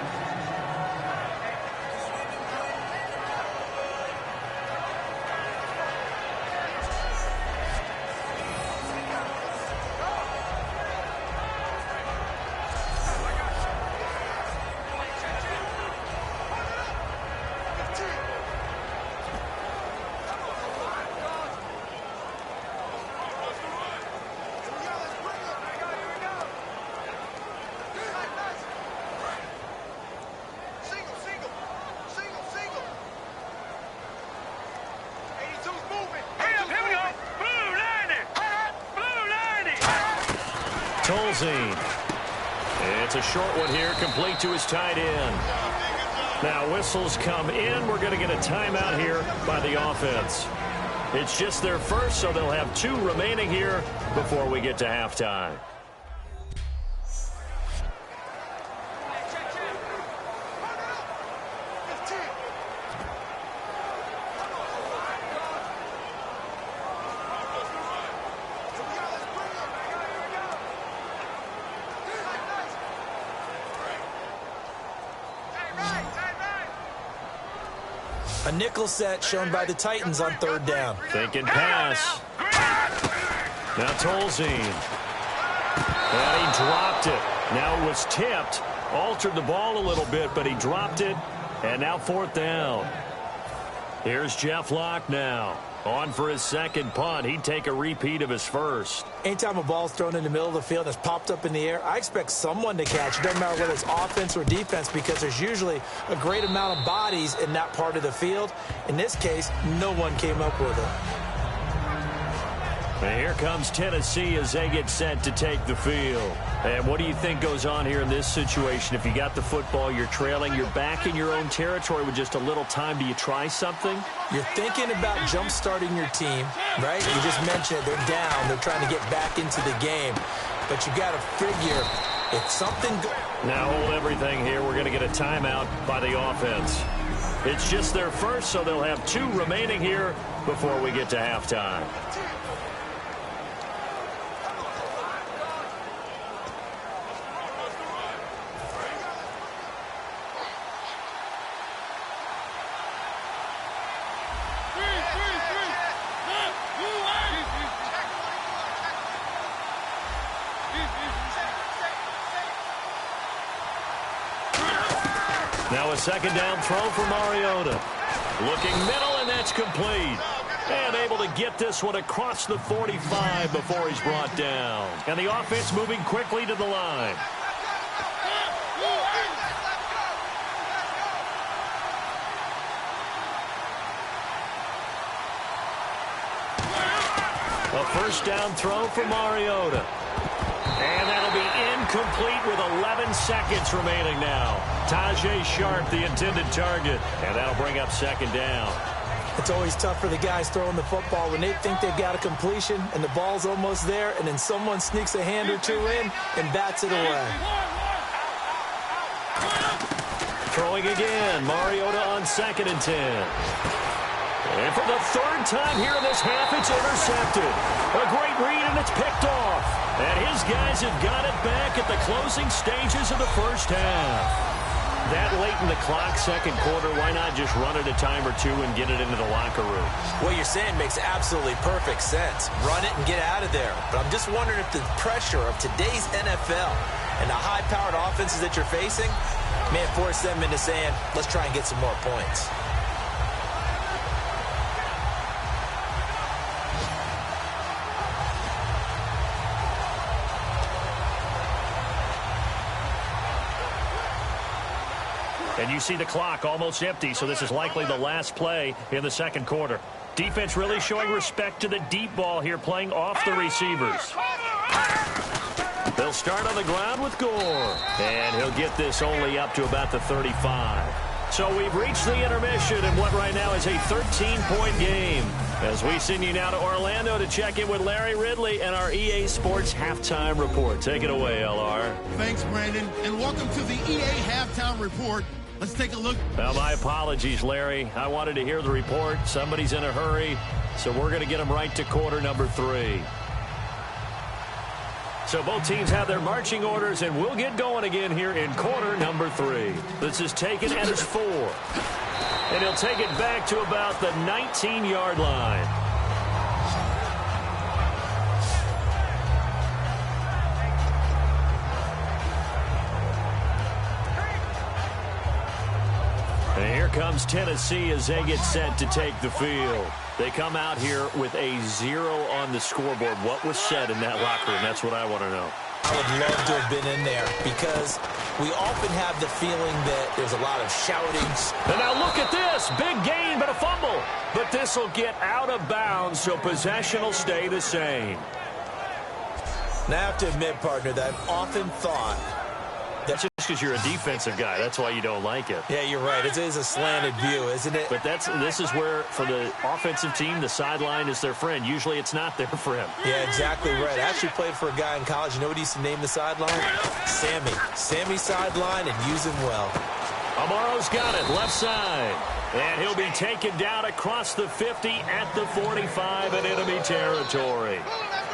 Speaker 2: It's a short one here, complete to his tight end. Now whistles come in. We're going to get a timeout here by the offense. It's just their first, so they'll have 2 remaining here before we get to halftime.
Speaker 3: A nickel set shown by the Titans on third down.
Speaker 2: Thinking pass. Now Tolzien. And he dropped it. Now it was tipped. Altered the ball a little bit, but he dropped it. And now fourth down. Here's Jeff Locke now. On for his second punt. He'd take a repeat of his first.
Speaker 3: Anytime a ball's thrown in the middle of the field that's popped up in the air, I expect someone to catch it. Doesn't matter whether it's offense or defense, because there's usually a great amount of bodies in that part of the field. In this case, no one came up with it.
Speaker 2: And here comes Tennessee as they get set to take the field. And what do you think goes on here in this situation? If you got the football, you're trailing, you're back in your own territory with just a little time. Do you try something?
Speaker 3: You're thinking about jump-starting your team, right? You just mentioned it. They're down. They're trying to get back into the game. But you got to figure if something...
Speaker 2: Now hold everything here. We're going to get a timeout by the offense. It's just their first, so they'll have 2 remaining here before we get to halftime. Now a second down throw for Mariota. Looking middle, and that's complete. And able to get this one across the 45 before he's brought down. And the offense moving quickly to the line. A first down throw for Mariota. And that'll be incomplete with 11 seconds remaining now. Tajay Sharp, the intended target. And that'll bring up second down.
Speaker 3: It's always tough for the guys throwing the football when they think they've got a completion and the ball's almost there, and then someone sneaks a hand or 2 in and bats it away.
Speaker 2: Throwing again. Mariota on second and 10. And for the third time here in this half, it's intercepted. A great read, and it's picked off. And his guys have got it back at the closing stages of the first half. That late in the clock, second quarter, why not just run it a time or 2 and get it into the locker room?
Speaker 3: What you're saying makes absolutely perfect sense. Run it and get out of there. But I'm just wondering if the pressure of today's NFL and the high-powered offenses that you're facing may force them into saying, let's try and get some more points.
Speaker 2: And you see the clock almost empty, so this is likely the last play in the second quarter. Defense really showing respect to the deep ball here, playing off the receivers. They'll start on the ground with Gore. And he'll get this only up to about the 35. So we've reached the intermission in what right now is a 13-point game. As we send you now to Orlando to check in with Larry Ridley and our EA Sports Halftime Report. Take it away, LR.
Speaker 1: Thanks, Brandon, and welcome to the EA Halftime Report. Let's take a look.
Speaker 2: Well, my apologies, Larry. I wanted to hear the report. Somebody's in a hurry. So we're going to get them right to quarter number 3. So both teams have their marching orders, and we'll get going again here in quarter number 3. This is taken at his 4. And he'll take it back to about the 19-yard line. And here comes Tennessee as they get set to take the field. They come out here with a 0 on the scoreboard. What was said in that locker room? That's what I want to know.
Speaker 3: I would love to have been in there because we often have the feeling that there's a lot of shoutings.
Speaker 2: And now look at this. Big gain, but a fumble. But this will get out of bounds, so possession will stay the same.
Speaker 3: And I have to admit, partner, that I've often thought
Speaker 2: That's just because you're a defensive guy. That's why you don't like it.
Speaker 3: Yeah, you're right. It is a slanted view, isn't it?
Speaker 2: But this is where, for the offensive team, the sideline is their friend. Usually it's not their friend.
Speaker 3: Yeah, exactly right. I actually played for a guy in college. You know what he used to name the sideline? Sammy. Sammy sideline, and use him well.
Speaker 2: Amaro's got it, left side. And he'll be taken down across the 50 at the 45 in enemy territory.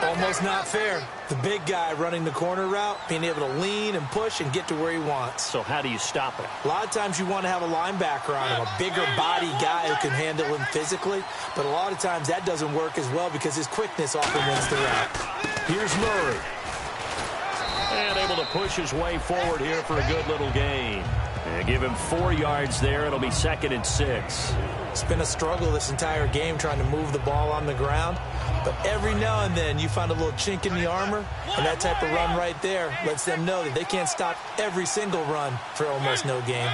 Speaker 3: Almost not fair. The big guy running the corner route, being able to lean and push and get to where he wants.
Speaker 2: So how do you stop it?
Speaker 3: A lot of times you want to have a linebacker on him, a bigger body guy who can handle him physically. But a lot of times that doesn't work as well because his quickness often wins the route.
Speaker 2: Here's Murray. And able to push his way forward here for a good little gain. And give him 4 yards there. It'll be 2nd and 6.
Speaker 3: It's been a struggle this entire game trying to move the ball on the ground. But every now and then you find a little chink in the armor, and that type of run right there lets them know that they can't stop every single run for almost no gain.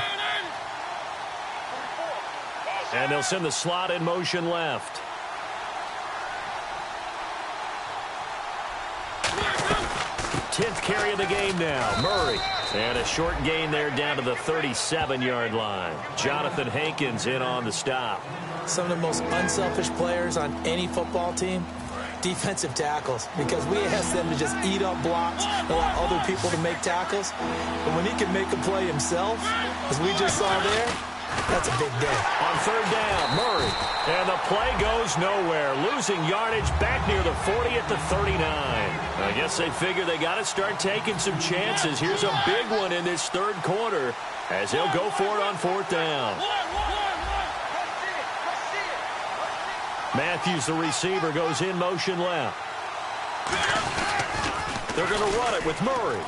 Speaker 2: And they'll send the slot in motion left. Tenth carry of the game now. Murray. And a short gain there down to the 37-yard line. Jonathan Hankins in on the stop.
Speaker 3: Some of the most unselfish players on any football team, defensive tackles, because we ask them to just eat up blocks and allow other people to make tackles. But when he can make a play himself, as we just saw there, that's a big day.
Speaker 2: On 3rd down, Murray. And the play goes nowhere. Losing yardage back near the 40 at the 39. I guess they figure they got to start taking some chances. Here's a big one in this 3rd quarter as they'll go for it on 4th down. Matthews, the receiver, goes in motion left. They're going to run it with Murray.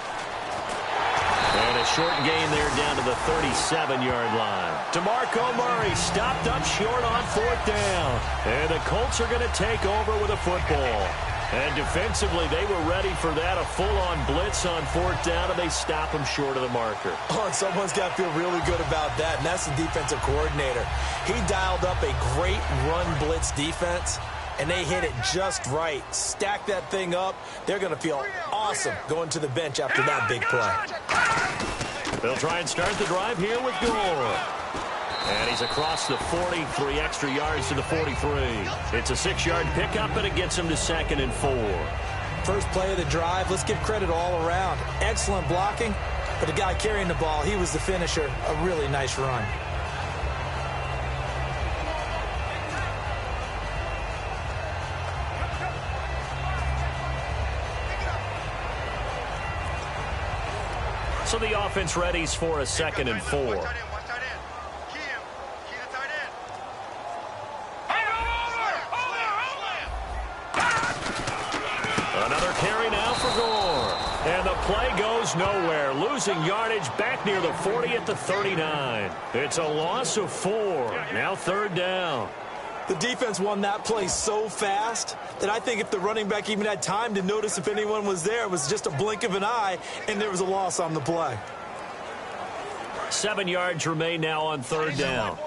Speaker 2: And a short gain there down to the 37-yard line. DeMarco Murray stopped up short on 4th down. And the Colts are going to take over with a football. And defensively, they were ready for that, a full-on blitz on 4th down, and they stop him short of the marker.
Speaker 3: Oh, and someone's got to feel really good about that, and that's the defensive coordinator. He dialed up a great run blitz defense, and they hit it just right. Stack that thing up. They're going to feel awesome going to the bench after that big play.
Speaker 2: They'll try and start the drive here with Gore. And he's across the 40, 3 extra yards to the 43. It's a 6-yard pickup, and it gets him to 2nd and 4.
Speaker 3: First play of the drive, let's give credit all around. Excellent blocking, but the guy carrying the ball, he was the finisher. A really nice run.
Speaker 2: So the offense readies for a 2nd and 4. Another carry now for Gore. And the play goes nowhere. Losing yardage back near the 40 at the 39. It's a loss of 4. Now 3rd down.
Speaker 3: The defense won that play so fast that I think if the running back even had time to notice if anyone was there, it was just a blink of an eye, and there was a loss on the play.
Speaker 2: 7 yards remain now on 3rd down.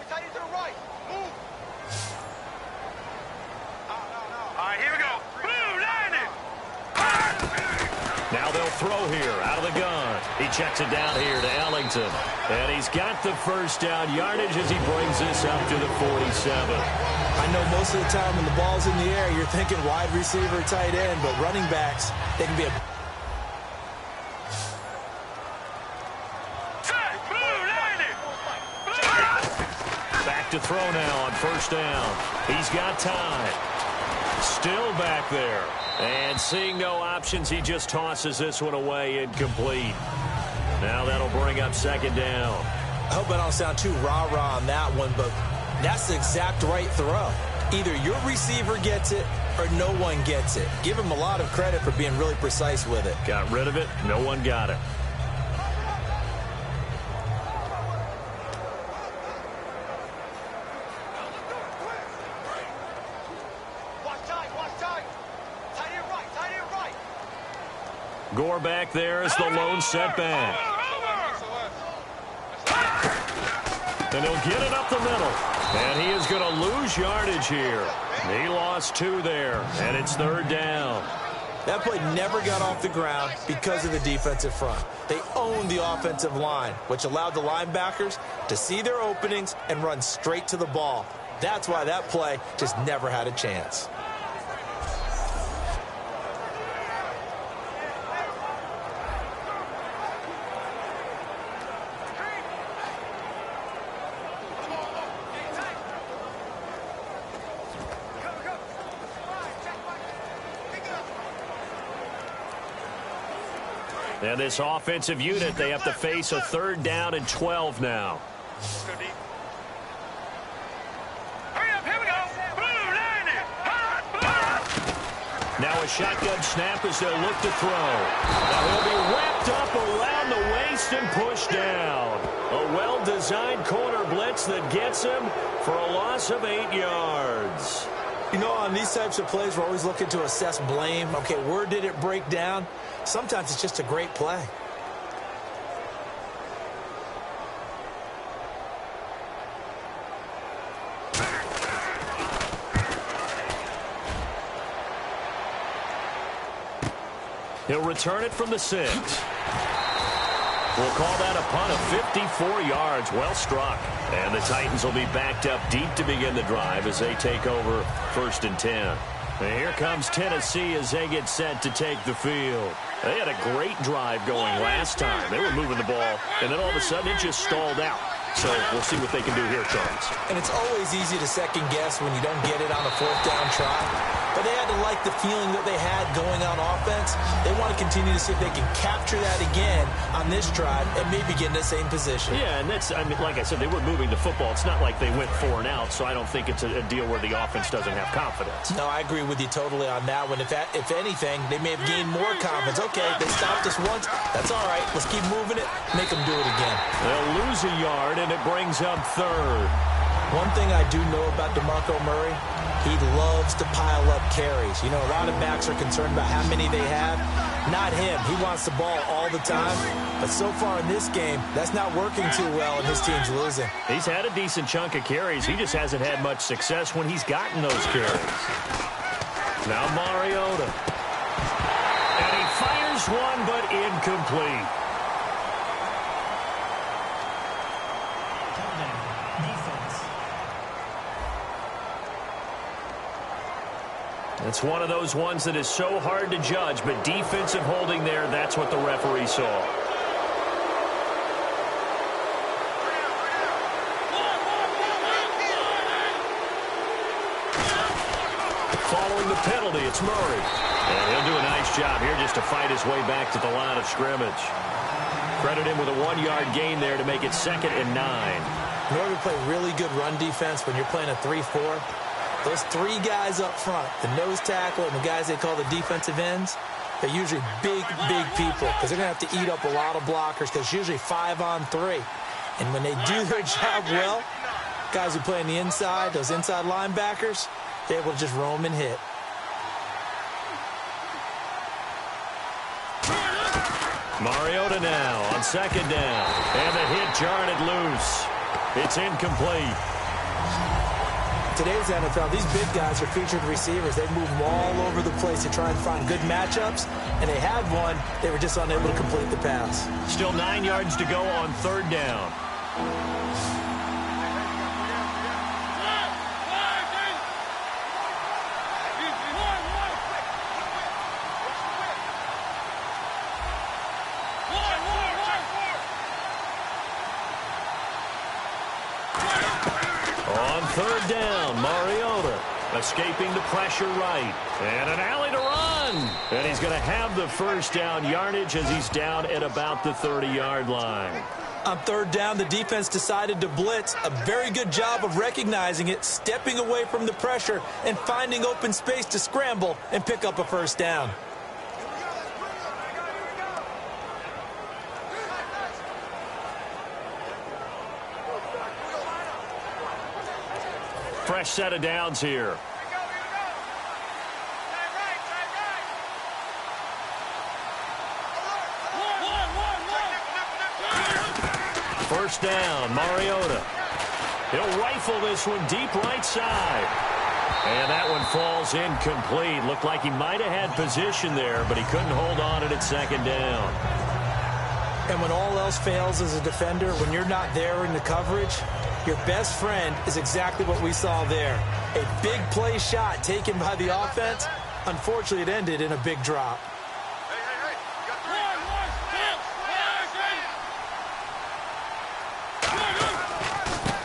Speaker 2: Now they'll throw here out of the gun. He checks it down here to Ellington. And he's got the first down yardage as he brings this up to the 47.
Speaker 3: I know most of the time when the ball's in the air, you're thinking wide receiver, tight end, but running backs, they can be a...
Speaker 2: Back to throw now on 1st down. He's got time. Still back there. And seeing no options, he just tosses this one away incomplete. Now that'll bring up second down.
Speaker 3: I hope I don't sound too rah-rah on that one, but that's the exact right throw. Either your receiver gets it or no one gets it. Give him a lot of credit for being really precise with it.
Speaker 2: Got rid of it. No one got it. Gore back there is the lone setback. And he'll get it up the middle. And he is going to lose yardage here. He lost 2 there, and it's third down.
Speaker 3: That play never got off the ground because of the defensive front. They owned the offensive line, which allowed the linebackers to see their openings and run straight to the ball. That's why that play just never had a chance.
Speaker 2: And this offensive unit, they have to face a third down and 12 now. Now a shotgun snap as they'll look to throw. Now he'll be wrapped up around the waist and pushed down. A well-designed corner blitz that gets him for a loss of 8 yards.
Speaker 3: You know, on these types of plays, we're always looking to assess blame. Okay, where did it break down? Sometimes it's just a great play.
Speaker 2: He'll return it from the 6. We'll call that a punt of 54 yards. Well struck. And the Titans will be backed up deep to begin the drive as they take over 1st and 10. And here comes Tennessee as they get set to take the field. They had a great drive going last time. They were moving the ball, and then all of a sudden it just stalled out. So we'll see what they can do here, Charles.
Speaker 3: And it's always easy to second guess when you don't get it on a 4th down try. But they had to like the feeling that they had going on offense. They want to continue to see if they can capture that again on this drive and maybe get in the same position.
Speaker 2: Yeah, and that's, I mean, like I said, they were moving the football. It's not like they went 4 and out, so I don't think it's a deal where the offense doesn't have confidence.
Speaker 3: No, I agree with you totally on that one. If anything, they may have gained more confidence. Okay, they stopped us once. That's all right. Let's keep moving it. Make them do it again.
Speaker 2: They'll lose a yard, and it brings up 3rd.
Speaker 3: One thing I do know about DeMarco Murray, he loves to pile up carries. You know, a lot of backs are concerned about how many they have. Not him. He wants the ball all the time. But so far in this game, that's not working too well, and his team's losing.
Speaker 2: He's had a decent chunk of carries. He just hasn't had much success when he's gotten those carries. Now Mariota. And he fires one, but incomplete. It's one of those ones that is so hard to judge, but defensive holding there, that's what the referee saw. Following the penalty, it's Murray. And he'll do a nice job here just to fight his way back to the line of scrimmage. Credit him with a 1-yard gain there to make it 2nd and 9.
Speaker 3: In order to play really good run defense when you're playing a 3-4, those 3 guys up front, the nose tackle and the guys they call the defensive ends, they're usually big, big people because they're going to have to eat up a lot of blockers because it's usually 5 on 3. And when they do their job well, guys who play on the inside, those inside linebackers, they're able to just roam and hit.
Speaker 2: Mariota now on 2nd down. And the hit jarred it loose. It's incomplete.
Speaker 3: Today's NFL, these big guys are featured receivers. They move them all over the place to try and find good matchups, and they had one. They were just unable to complete the pass.
Speaker 2: Still 9 yards to go on 3rd down. On 3rd down, Mariota. Escaping the pressure right. And an alley to run. And he's going to have the first down yardage as he's down at about the 30-yard line.
Speaker 3: On third down, the defense decided to blitz. A very good job of recognizing it, stepping away from the pressure, and finding open space to scramble and pick up a first down.
Speaker 2: Fresh set of downs here. First down, Mariota. He'll rifle this one deep right side. And that one falls incomplete. Looked like he might have had position there, but he couldn't hold on at second down.
Speaker 3: And when all else fails as a defender, when you're not there in the coverage, your best friend is exactly what we saw there. A big play shot taken by the offense. Unfortunately, it ended in a big drop.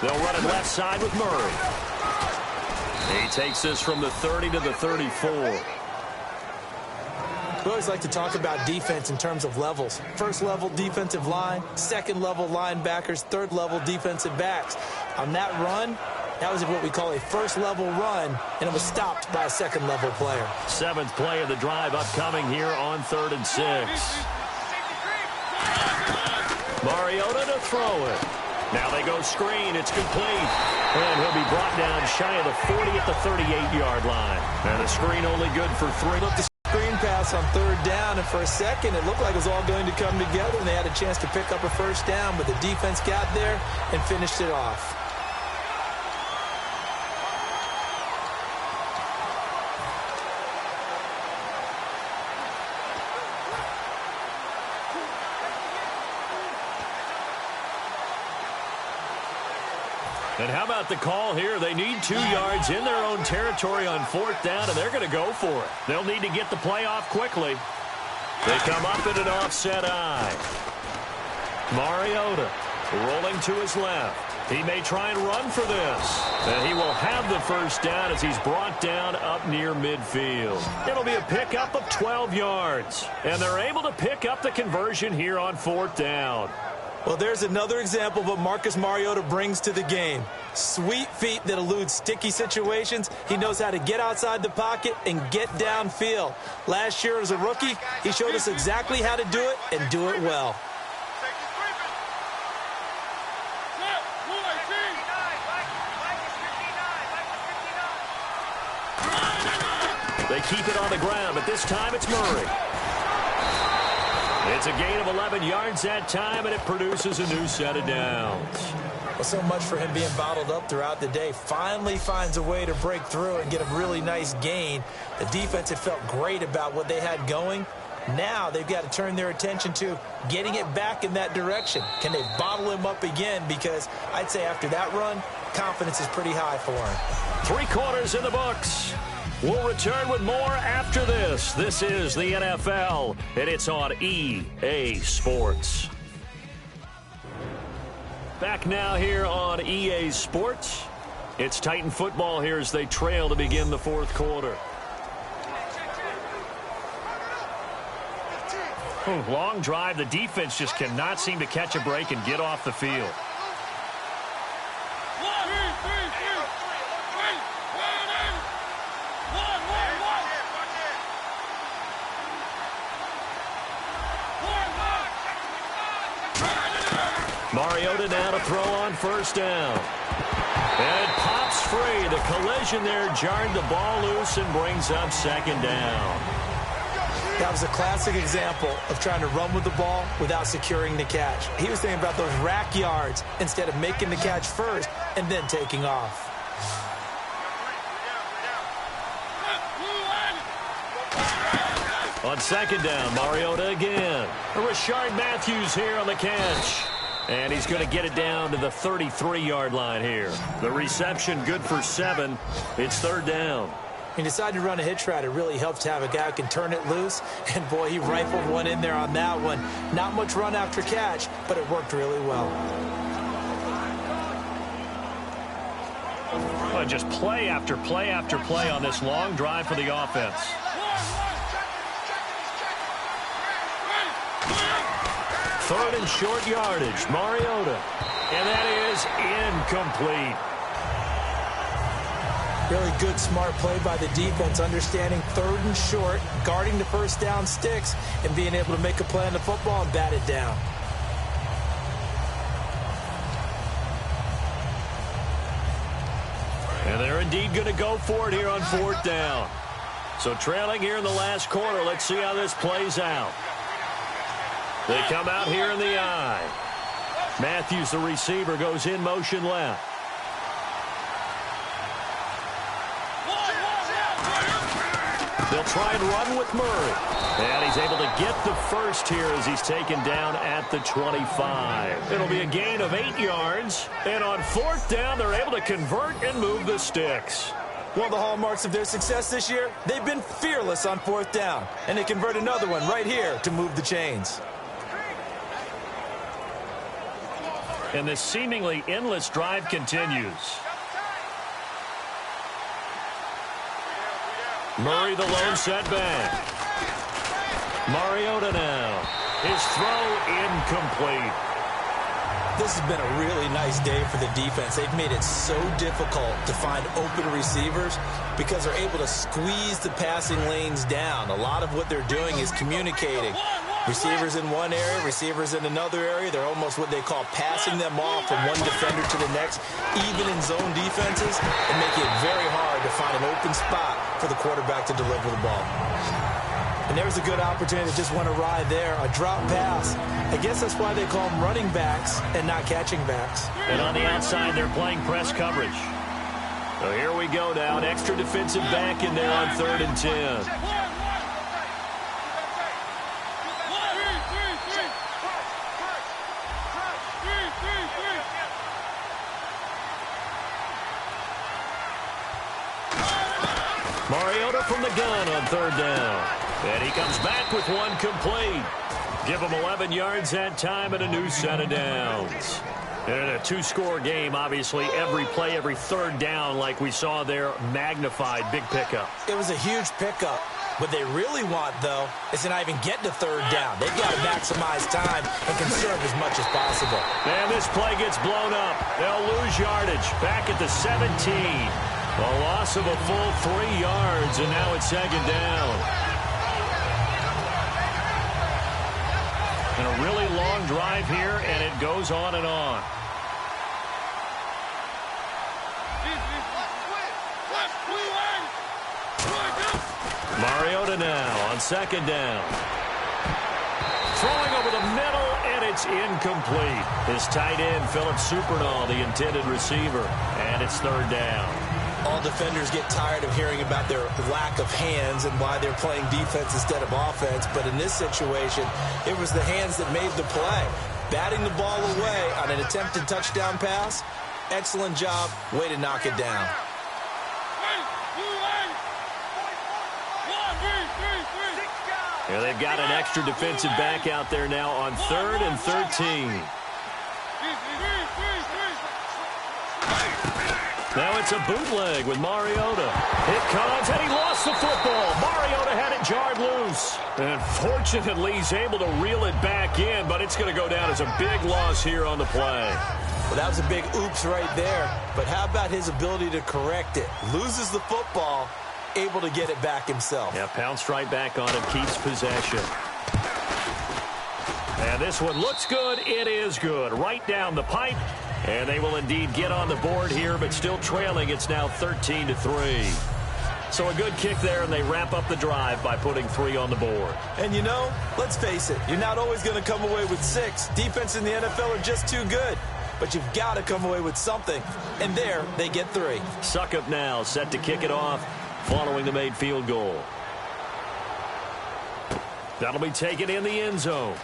Speaker 2: They'll run it left side with Murray. He takes this from the 30 to the 34.
Speaker 3: We always like to talk about defense in terms of levels. First level defensive line, second level linebackers, third level defensive backs. On that run, that was what we call a first level run, and it was stopped by a second level player.
Speaker 2: Seventh play of the drive upcoming here on 3rd and 6. Mariota to throw it. Now they go screen. It's complete. And he'll be brought down shy of the 40 at the 38-yard line. And the screen only good for 3.
Speaker 3: Look, the screen pass on third down, and for a second it looked like it was all going to come together, and they had a chance to pick up a first down, but the defense got there and finished it off.
Speaker 2: And how about the call here? They need 2 yards in their own territory on 4th down, and they're going to go for it. They'll need to get the play off quickly. They come up in an offset eye. Mariota rolling to his left. He may try and run for this. And he will have the first down as he's brought down up near midfield. It'll be a pickup of 12 yards. And they're able to pick up the conversion here on 4th down.
Speaker 3: Well, there's another example of what Marcus Mariota brings to the game. Sweet feet that elude sticky situations. He knows how to get outside the pocket and get downfield. Last year as a rookie, he showed us exactly how to do it and do it well.
Speaker 2: They keep it on the ground, but this time it's Murray. It's a gain of 11 yards that time, and it produces a new set of downs.
Speaker 3: Well, so much for him being bottled up throughout the day. Finally finds a way to break through and get a really nice gain. The defense had felt great about what they had going. Now they've got to turn their attention to getting it back in that direction. Can they bottle him up again? Because I'd say after that run, confidence is pretty high for him.
Speaker 2: 3 quarters in the books. We'll return with more after this. This is the NFL, and it's on EA Sports. Back now here on EA Sports. It's Titan football here as they trail to begin the 4th quarter. Long drive. The defense just cannot seem to catch a break and get off the field. Mariota now to throw on 1st down. And it pops free. The collision there jarred the ball loose and brings up 2nd down.
Speaker 3: That was a classic example of trying to run with the ball without securing the catch. He was thinking about those rack yards instead of making the catch first and then taking off.
Speaker 2: On 2nd down, Mariota again. Rashard Matthews here on the catch. And he's going to get it down to the 33-yard line here. The reception good for 7. It's 3rd down.
Speaker 3: He decided to run a hitch route. It really helps to have a guy who can turn it loose. And, boy, he rifled one in there on that one. Not much run after catch, but it worked really well.
Speaker 2: Well, just play after play after play on this long drive for the offense. Third and short yardage, Mariota. And that is incomplete.
Speaker 3: Really good, smart play by the defense, understanding third and short, guarding the first down sticks, and being able to make a play on the football and bat it down.
Speaker 2: And they're indeed going to go for it here on fourth down. So trailing here in the last quarter. Let's see how this plays out. They come out here in the I. Matthews, the receiver, goes in motion left. They'll try and run with Murray. And he's able to get the first here as he's taken down at the 25. It'll be a gain of 8 yards. And on fourth down, they're able to convert and move the sticks.
Speaker 3: One of the hallmarks of their success this year, they've been fearless on fourth down. And they convert another one right here to move the chains.
Speaker 2: And this seemingly endless drive continues. Murray, the lone setback. Mariota now. His throw incomplete.
Speaker 3: This has been a really nice day for the defense. They've made it so difficult to find open receivers because they're able to squeeze the passing lanes down. A lot of what they're doing is communicating. Receivers in one area, receivers in another area. They're almost what they call passing them off from one defender to the next, even in zone defenses, and making it very hard to find an open spot for the quarterback to deliver the ball. And there's a good opportunity to just want to ride there, a drop pass. I guess that's why they call them running backs and not catching backs.
Speaker 2: And on the outside, they're playing press coverage. So here we go now, an extra defensive back in there on 3rd and 10. Mariota from the gun on 3rd down. And he comes back with one complete. Give him 11 yards that time and a new set of downs. And in a 2-score game, obviously, every play, every 3rd down, like we saw there, magnified. Big pickup.
Speaker 3: It was a huge pickup. What they really want, though, is to not even get to 3rd down. They've got to maximize time and conserve as much as possible.
Speaker 2: And this play gets blown up. They'll lose yardage. Back at the 17. A loss of a full 3 yards, and now it's 2nd down. And a really long drive here, and it goes on and on. Mariota now on 2nd down. Throwing over the middle, and it's incomplete. His tight end, Philip Supernall, the intended receiver, and it's 3rd down.
Speaker 3: All defenders get tired of hearing about their lack of hands and why they're playing defense instead of offense. But in this situation, it was the hands that made the play. Batting the ball away on an attempted touchdown pass. Excellent job. Way to knock it down.
Speaker 2: Here they've got an extra defensive back out there now on 3rd and 13. Now it's a bootleg with Mariota. It comes, and he lost the football. Mariota had it jarred loose. And fortunately, he's able to reel it back in, but it's going to go down as a big loss here on the play.
Speaker 3: Well, that was a big oops right there. But how about his ability to correct it? Loses the football, able to get it back himself.
Speaker 2: Yeah, pounced right back on it, keeps possession. And this one looks good. It is good. Right down the pipe. And they will indeed get on the board here, but still trailing. It's now 13-3. So a good kick there, and they wrap up the drive by putting 3 on the board.
Speaker 3: And you know, let's face it, you're not always going to come away with 6. Defense in the NFL are just too good. But you've got to come away with something. And there, they get 3.
Speaker 2: Suckup now, set to kick it off, following the made field goal. That'll be taken in the end zone.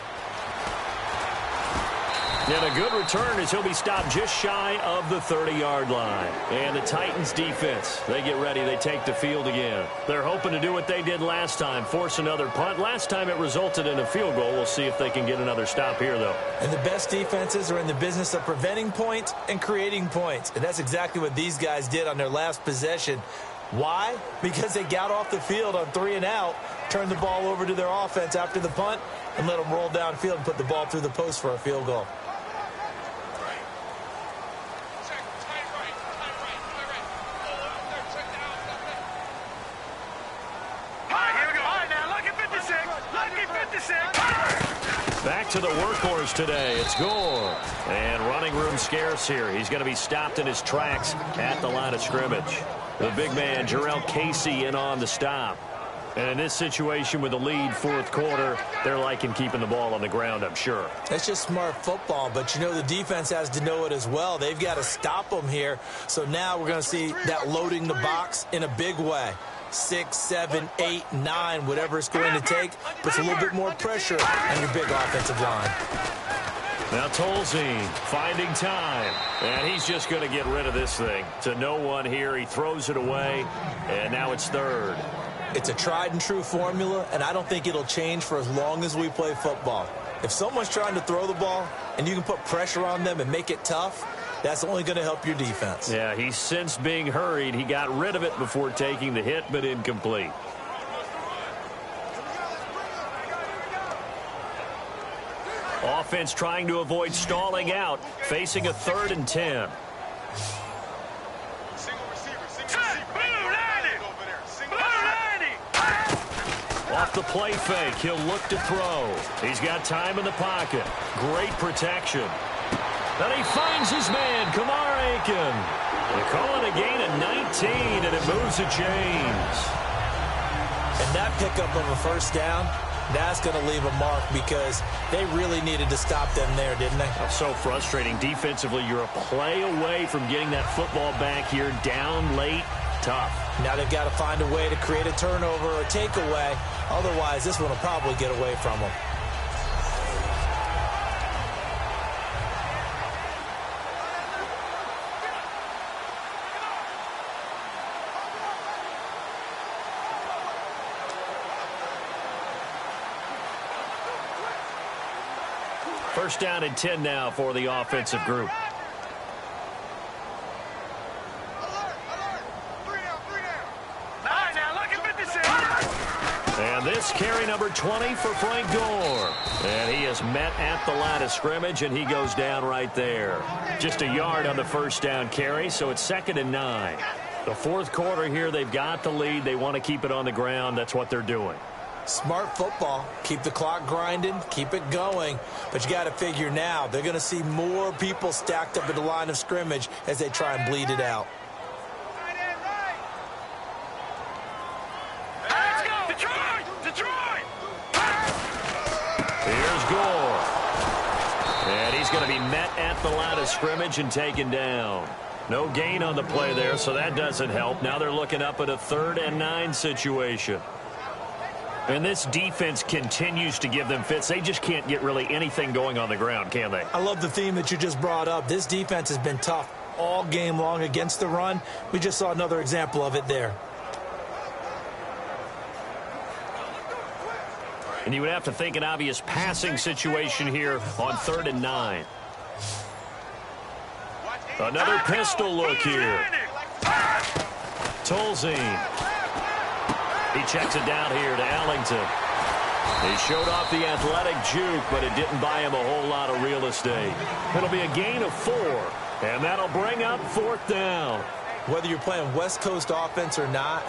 Speaker 2: And a good return as he'll be stopped just shy of the 30-yard line. And the Titans defense, they get ready. They take the field again. They're hoping to do what they did last time, force another punt. Last time it resulted in a field goal. We'll see if they can get another stop here, though.
Speaker 3: And the best defenses are in the business of preventing points and creating points. And that's exactly what these guys did on their last possession. Why? Because they got off the field on 3 and out, turned the ball over to their offense after the punt, and let them roll downfield and put the ball through the post for a field goal.
Speaker 2: Back to the workhorse today. It's Gore. And running room scarce here. He's going to be stopped in his tracks at the line of scrimmage. The big man, Jarrell Casey, in on the stop. And in this situation with the lead fourth quarter, they're liking keeping the ball on the ground, I'm sure.
Speaker 3: That's just smart football, but you know the defense has to know it as well. They've got to stop them here. So now we're going to see that loading the box in a big way. 6, 7, 8, 9, whatever it's going to take, puts a little bit more pressure on your big offensive line.
Speaker 2: Now Tolzien finding time, and he's just going to get rid of this thing. To no one here, he throws it away, and now it's third.
Speaker 3: It's a tried and true formula, and I don't think it'll change for as long as we play football. If someone's trying to throw the ball and you can put pressure on them and make it tough, that's only going to help your defense.
Speaker 2: Yeah, he's since being hurried. He got rid of it before taking the hit, but incomplete. Offense trying to avoid stalling out, facing a 3rd and 10. Off the play fake, he'll look to throw. He's got time in the pocket. Great protection. And he finds his man, Kamar Aiken. They call it a gain of 19, and it moves the chains.
Speaker 3: And that pickup of a first down, that's going to leave a mark because they really needed to stop them there, didn't they?
Speaker 2: Oh, so frustrating. Defensively, you're a play away from getting that football back here down late. Tough.
Speaker 3: Now they've got to find a way to create a turnover or takeaway. Otherwise, this one will probably get away from them.
Speaker 2: First down and 10 now for the offensive group. And this carry number 20 for Frank Gore. And he is met at the line of scrimmage, and he goes down right there. Just a yard on the first down carry, so it's 2nd and 9. The fourth quarter here, they've got the lead. They want to keep it on the ground. That's what they're doing.
Speaker 3: Smart football. Keep the clock grinding. Keep it going. But you got to figure now, they're going to see more people stacked up at the line of scrimmage as they try and bleed it out.
Speaker 2: Here's Gore. And he's going to be met at the line of scrimmage and taken down. No gain on the play there, so that doesn't help. Now they're looking up at a 3rd and 9 situation. And this defense continues to give them fits. They just can't get really anything going on the ground, can they?
Speaker 3: I love the theme that you just brought up. This defense has been tough all game long against the run. We just saw another example of it there.
Speaker 2: And you would have to think an obvious passing situation here on 3rd and 9. Another pistol look here. Tolzien. He checks it down here to Ellington. He showed off the athletic juke, but it didn't buy him a whole lot of real estate. It'll be a gain of 4, and that'll bring up 4th down.
Speaker 3: Whether you're playing West Coast offense or not,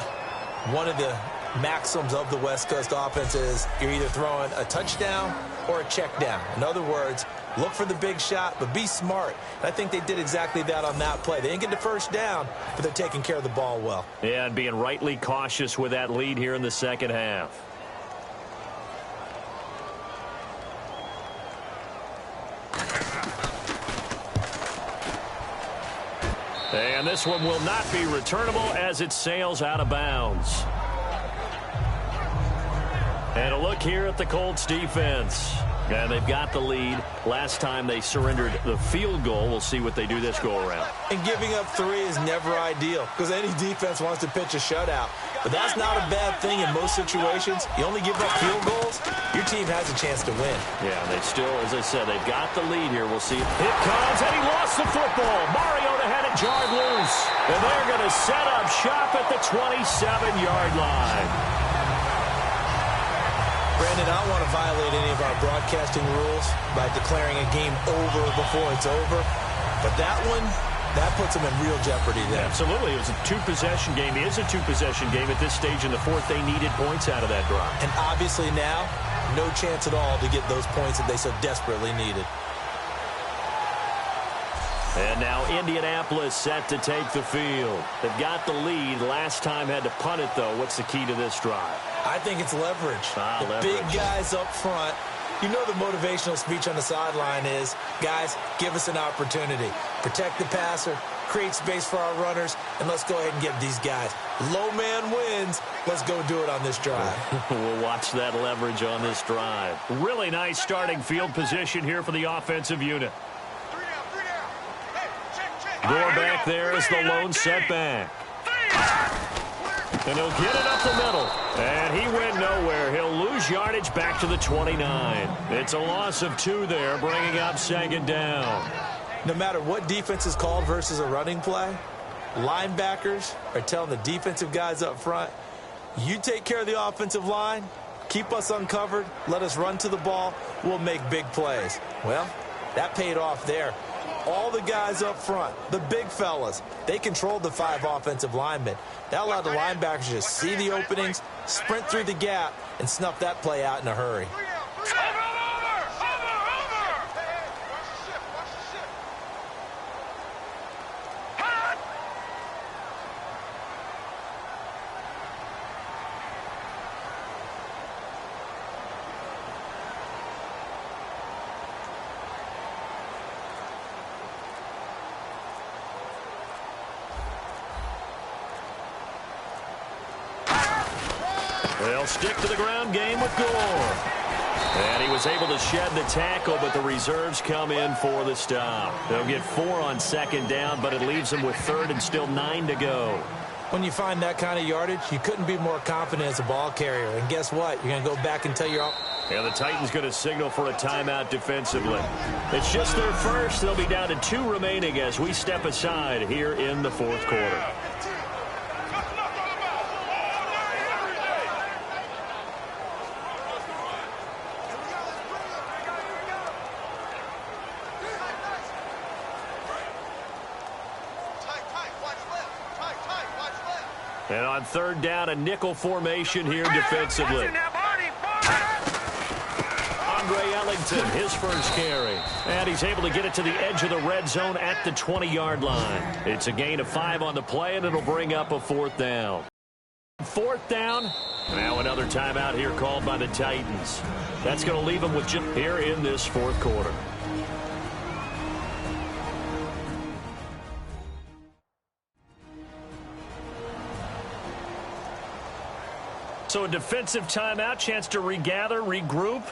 Speaker 3: one of the maxims of the West Coast offense is you're either throwing a touchdown or a check down. In other words, look for the big shot, but be smart. And I think they did exactly that on that play. They didn't get the first down, but they're taking care of the ball well.
Speaker 2: Yeah, and being rightly cautious with that lead here in the second half. And this one will not be returnable as it sails out of bounds. And a look here at the Colts defense. And they've got the lead. Last time they surrendered the field goal. We'll see what they do this go-around.
Speaker 3: And giving up 3 is never ideal because any defense wants to pitch a shutout. But that's not a bad thing in most situations. You only give up field goals, your team has a chance to win.
Speaker 2: Yeah, they still, as I said, they've got the lead here. We'll see. It comes, and he lost the football. Mariota had it jarred loose. And they're going to set up shop at the 27-yard line.
Speaker 3: Brandon, I don't want to violate any of our broadcasting rules by declaring a game over before it's over. But that one, that puts them in real jeopardy there.
Speaker 2: Absolutely. It was a 2-possession game. It is a 2-possession game at this stage in the fourth. They needed points out of that drive.
Speaker 3: And obviously now, no chance at all to get those points that they so desperately needed.
Speaker 2: And now Indianapolis set to take the field. They've got the lead. Last time had to punt it, though. What's the key to this drive?
Speaker 3: I think it's leverage. The
Speaker 2: leverage.
Speaker 3: Big guys up front. You know the motivational speech on the sideline is, guys, give us an opportunity. Protect the passer, create space for our runners, and let's go ahead and get these guys. Low man wins. Let's go do it on this drive.
Speaker 2: We'll watch that leverage on this drive. Really nice starting field position here for the offensive unit. Gore back there is the lone setback. And he'll get it up the middle. And he went nowhere. He'll lose yardage back to the 29. It's a loss of 2 there, bringing up second down.
Speaker 3: No matter what defense is called versus a running play, linebackers are telling the defensive guys up front, you take care of the offensive line, keep us uncovered, let us run to the ball, we'll make big plays. Well, that paid off there. All the guys up front, the big fellas, they controlled the 5 offensive linemen. That allowed the linebackers to see the openings, sprint through the gap, and snuff that play out in a hurry.
Speaker 2: They'll stick to the ground game with Gore. And he was able to shed the tackle, but the reserves come in for the stop. They'll get 4 on second down, but it leaves them with 3rd and still 9 to go.
Speaker 3: When you find that kind of yardage, you couldn't be more confident as a ball carrier. And guess what? You're going to go back and tell your...
Speaker 2: And the Titans going to signal for a timeout defensively. It's just their first. They'll be down to 2 remaining as we step aside here in the fourth quarter. And on 3rd down, a nickel formation here defensively. Andre Ellington, his first carry. And he's able to get it to the edge of the red zone at the 20-yard line. It's a gain of 5 on the play, and it'll bring up a 4th down. 4th down. Now another timeout here called by the Titans. That's going to leave them with just here in this fourth quarter. So a defensive timeout, chance to regather, regroup,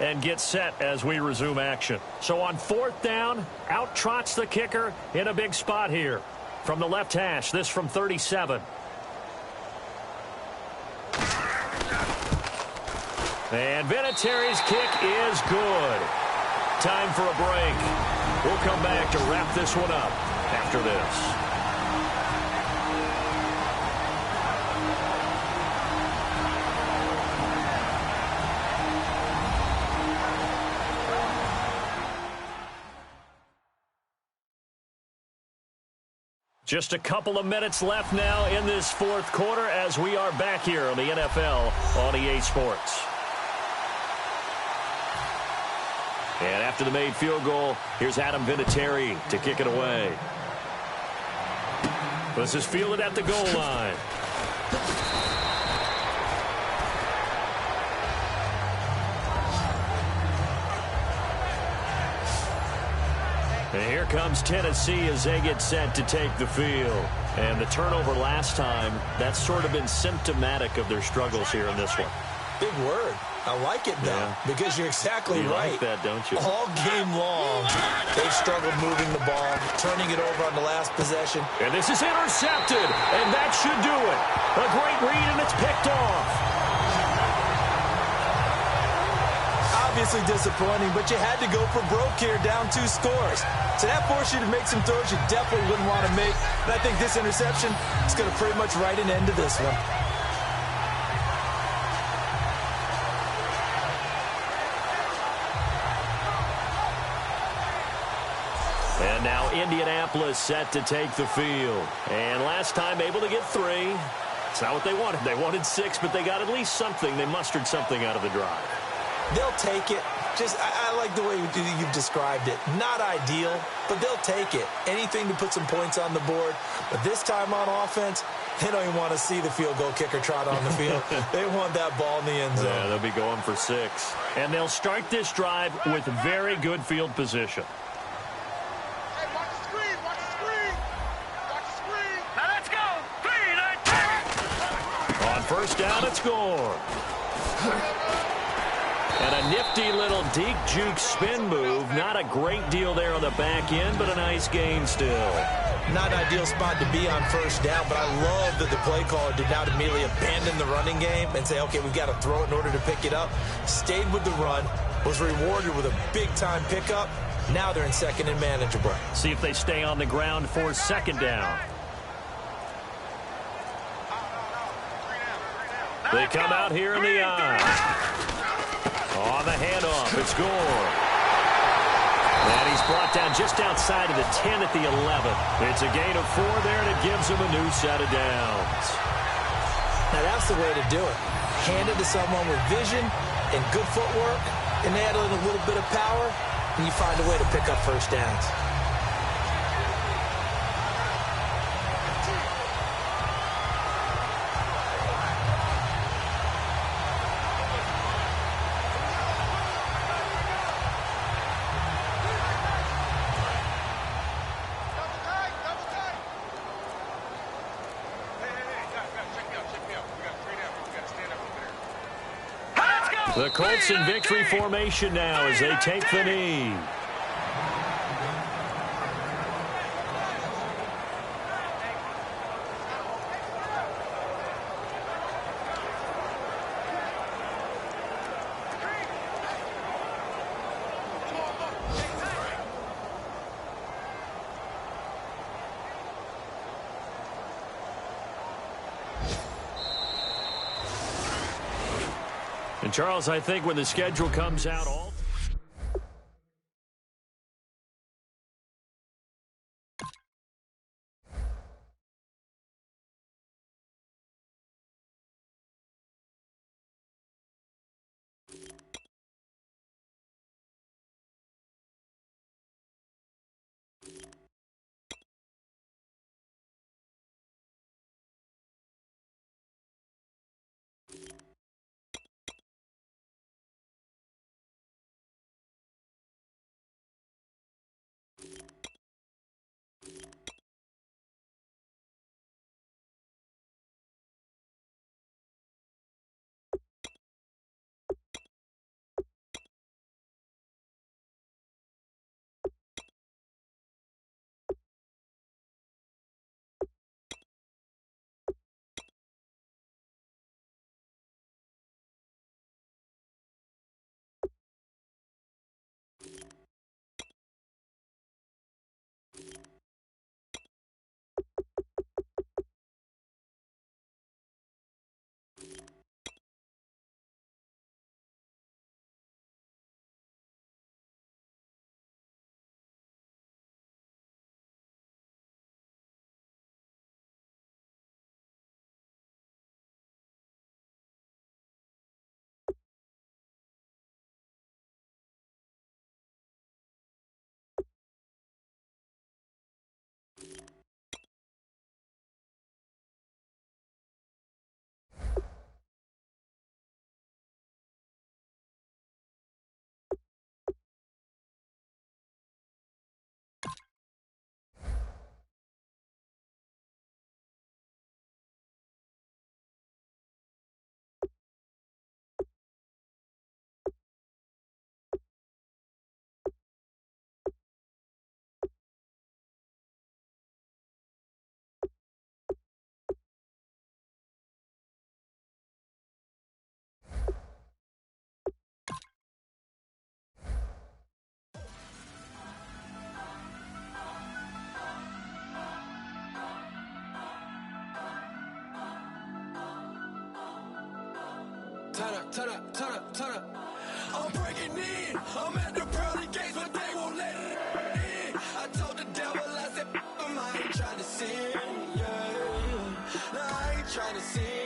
Speaker 2: and get set as we resume action. So on 4th down, out trots the kicker in a big spot here. From the left hash, this from 37. And Vinatieri's kick is good. Time for a break. We'll come back to wrap this one up after this. Just a couple of minutes left now in this fourth quarter as we are back here on the NFL on EA Sports. And after the made field goal, here's Adam Vinatieri to kick it away. This is fielded at the goal line. And here comes Tennessee as they get set to take the field. And the turnover last time, that's sort of been symptomatic of their struggles here in this one.
Speaker 3: Big word. I like it, though, because you're exactly right.
Speaker 2: You like that, don't you?
Speaker 3: All game long, they've struggled moving the ball, turning it over on the last possession.
Speaker 2: And this is intercepted, and that should do it. A great read, and it's picked off.
Speaker 3: Obviously disappointing, but you had to go for broke here, down 2 scores. So that forced you to make some throws you definitely wouldn't want to make. And I think this interception is going to pretty much write an end to this one.
Speaker 2: And now Indianapolis set to take the field. And last time able to get 3. It's not what they wanted. They wanted 6, but they got at least something. They mustered something out of the drive.
Speaker 3: They'll take it. I like the way you've described it. Not ideal, but they'll take it. Anything to put some points on the board. But this time on offense, they don't even want to see the field goal kicker trot on the field. They want that ball in the end zone.
Speaker 2: Yeah, they'll be going for 6. And they'll start this drive with very good field position.
Speaker 4: Hey, watch the screen, watch the screen. Watch the screen. Now let's go. 3, 9, 10.
Speaker 2: On first down, it's score. And a nifty little deke juke spin move. Not a great deal there on the back end, but a nice gain still.
Speaker 3: Not an ideal spot to be on first down, but I love that the play caller did not immediately abandon the running game and say, okay, we've got to throw it in order to pick it up. Stayed with the run, was rewarded with a big-time pickup. Now they're in second and manageable.
Speaker 2: See if they stay on the ground for second down. They come out here in the eye. On the handoff, it's Gore. And he's brought down just outside of the 10 at the 11. It's a gain of 4 there, and it gives him a new set of downs.
Speaker 3: Now, that's the way to do it. Hand it to someone with vision and good footwork, and add in a little bit of power, and you find a way to pick up first downs.
Speaker 2: The Colts in victory formation now as they take the knee. And Charles, I think when the schedule comes out, all
Speaker 6: turn up, turn up, turn up. I'm breaking in. I'm at the pearly gates, but they won't let it in. I told the devil, I said, I ain't trying to sin, yeah. No, I ain't trying to sin.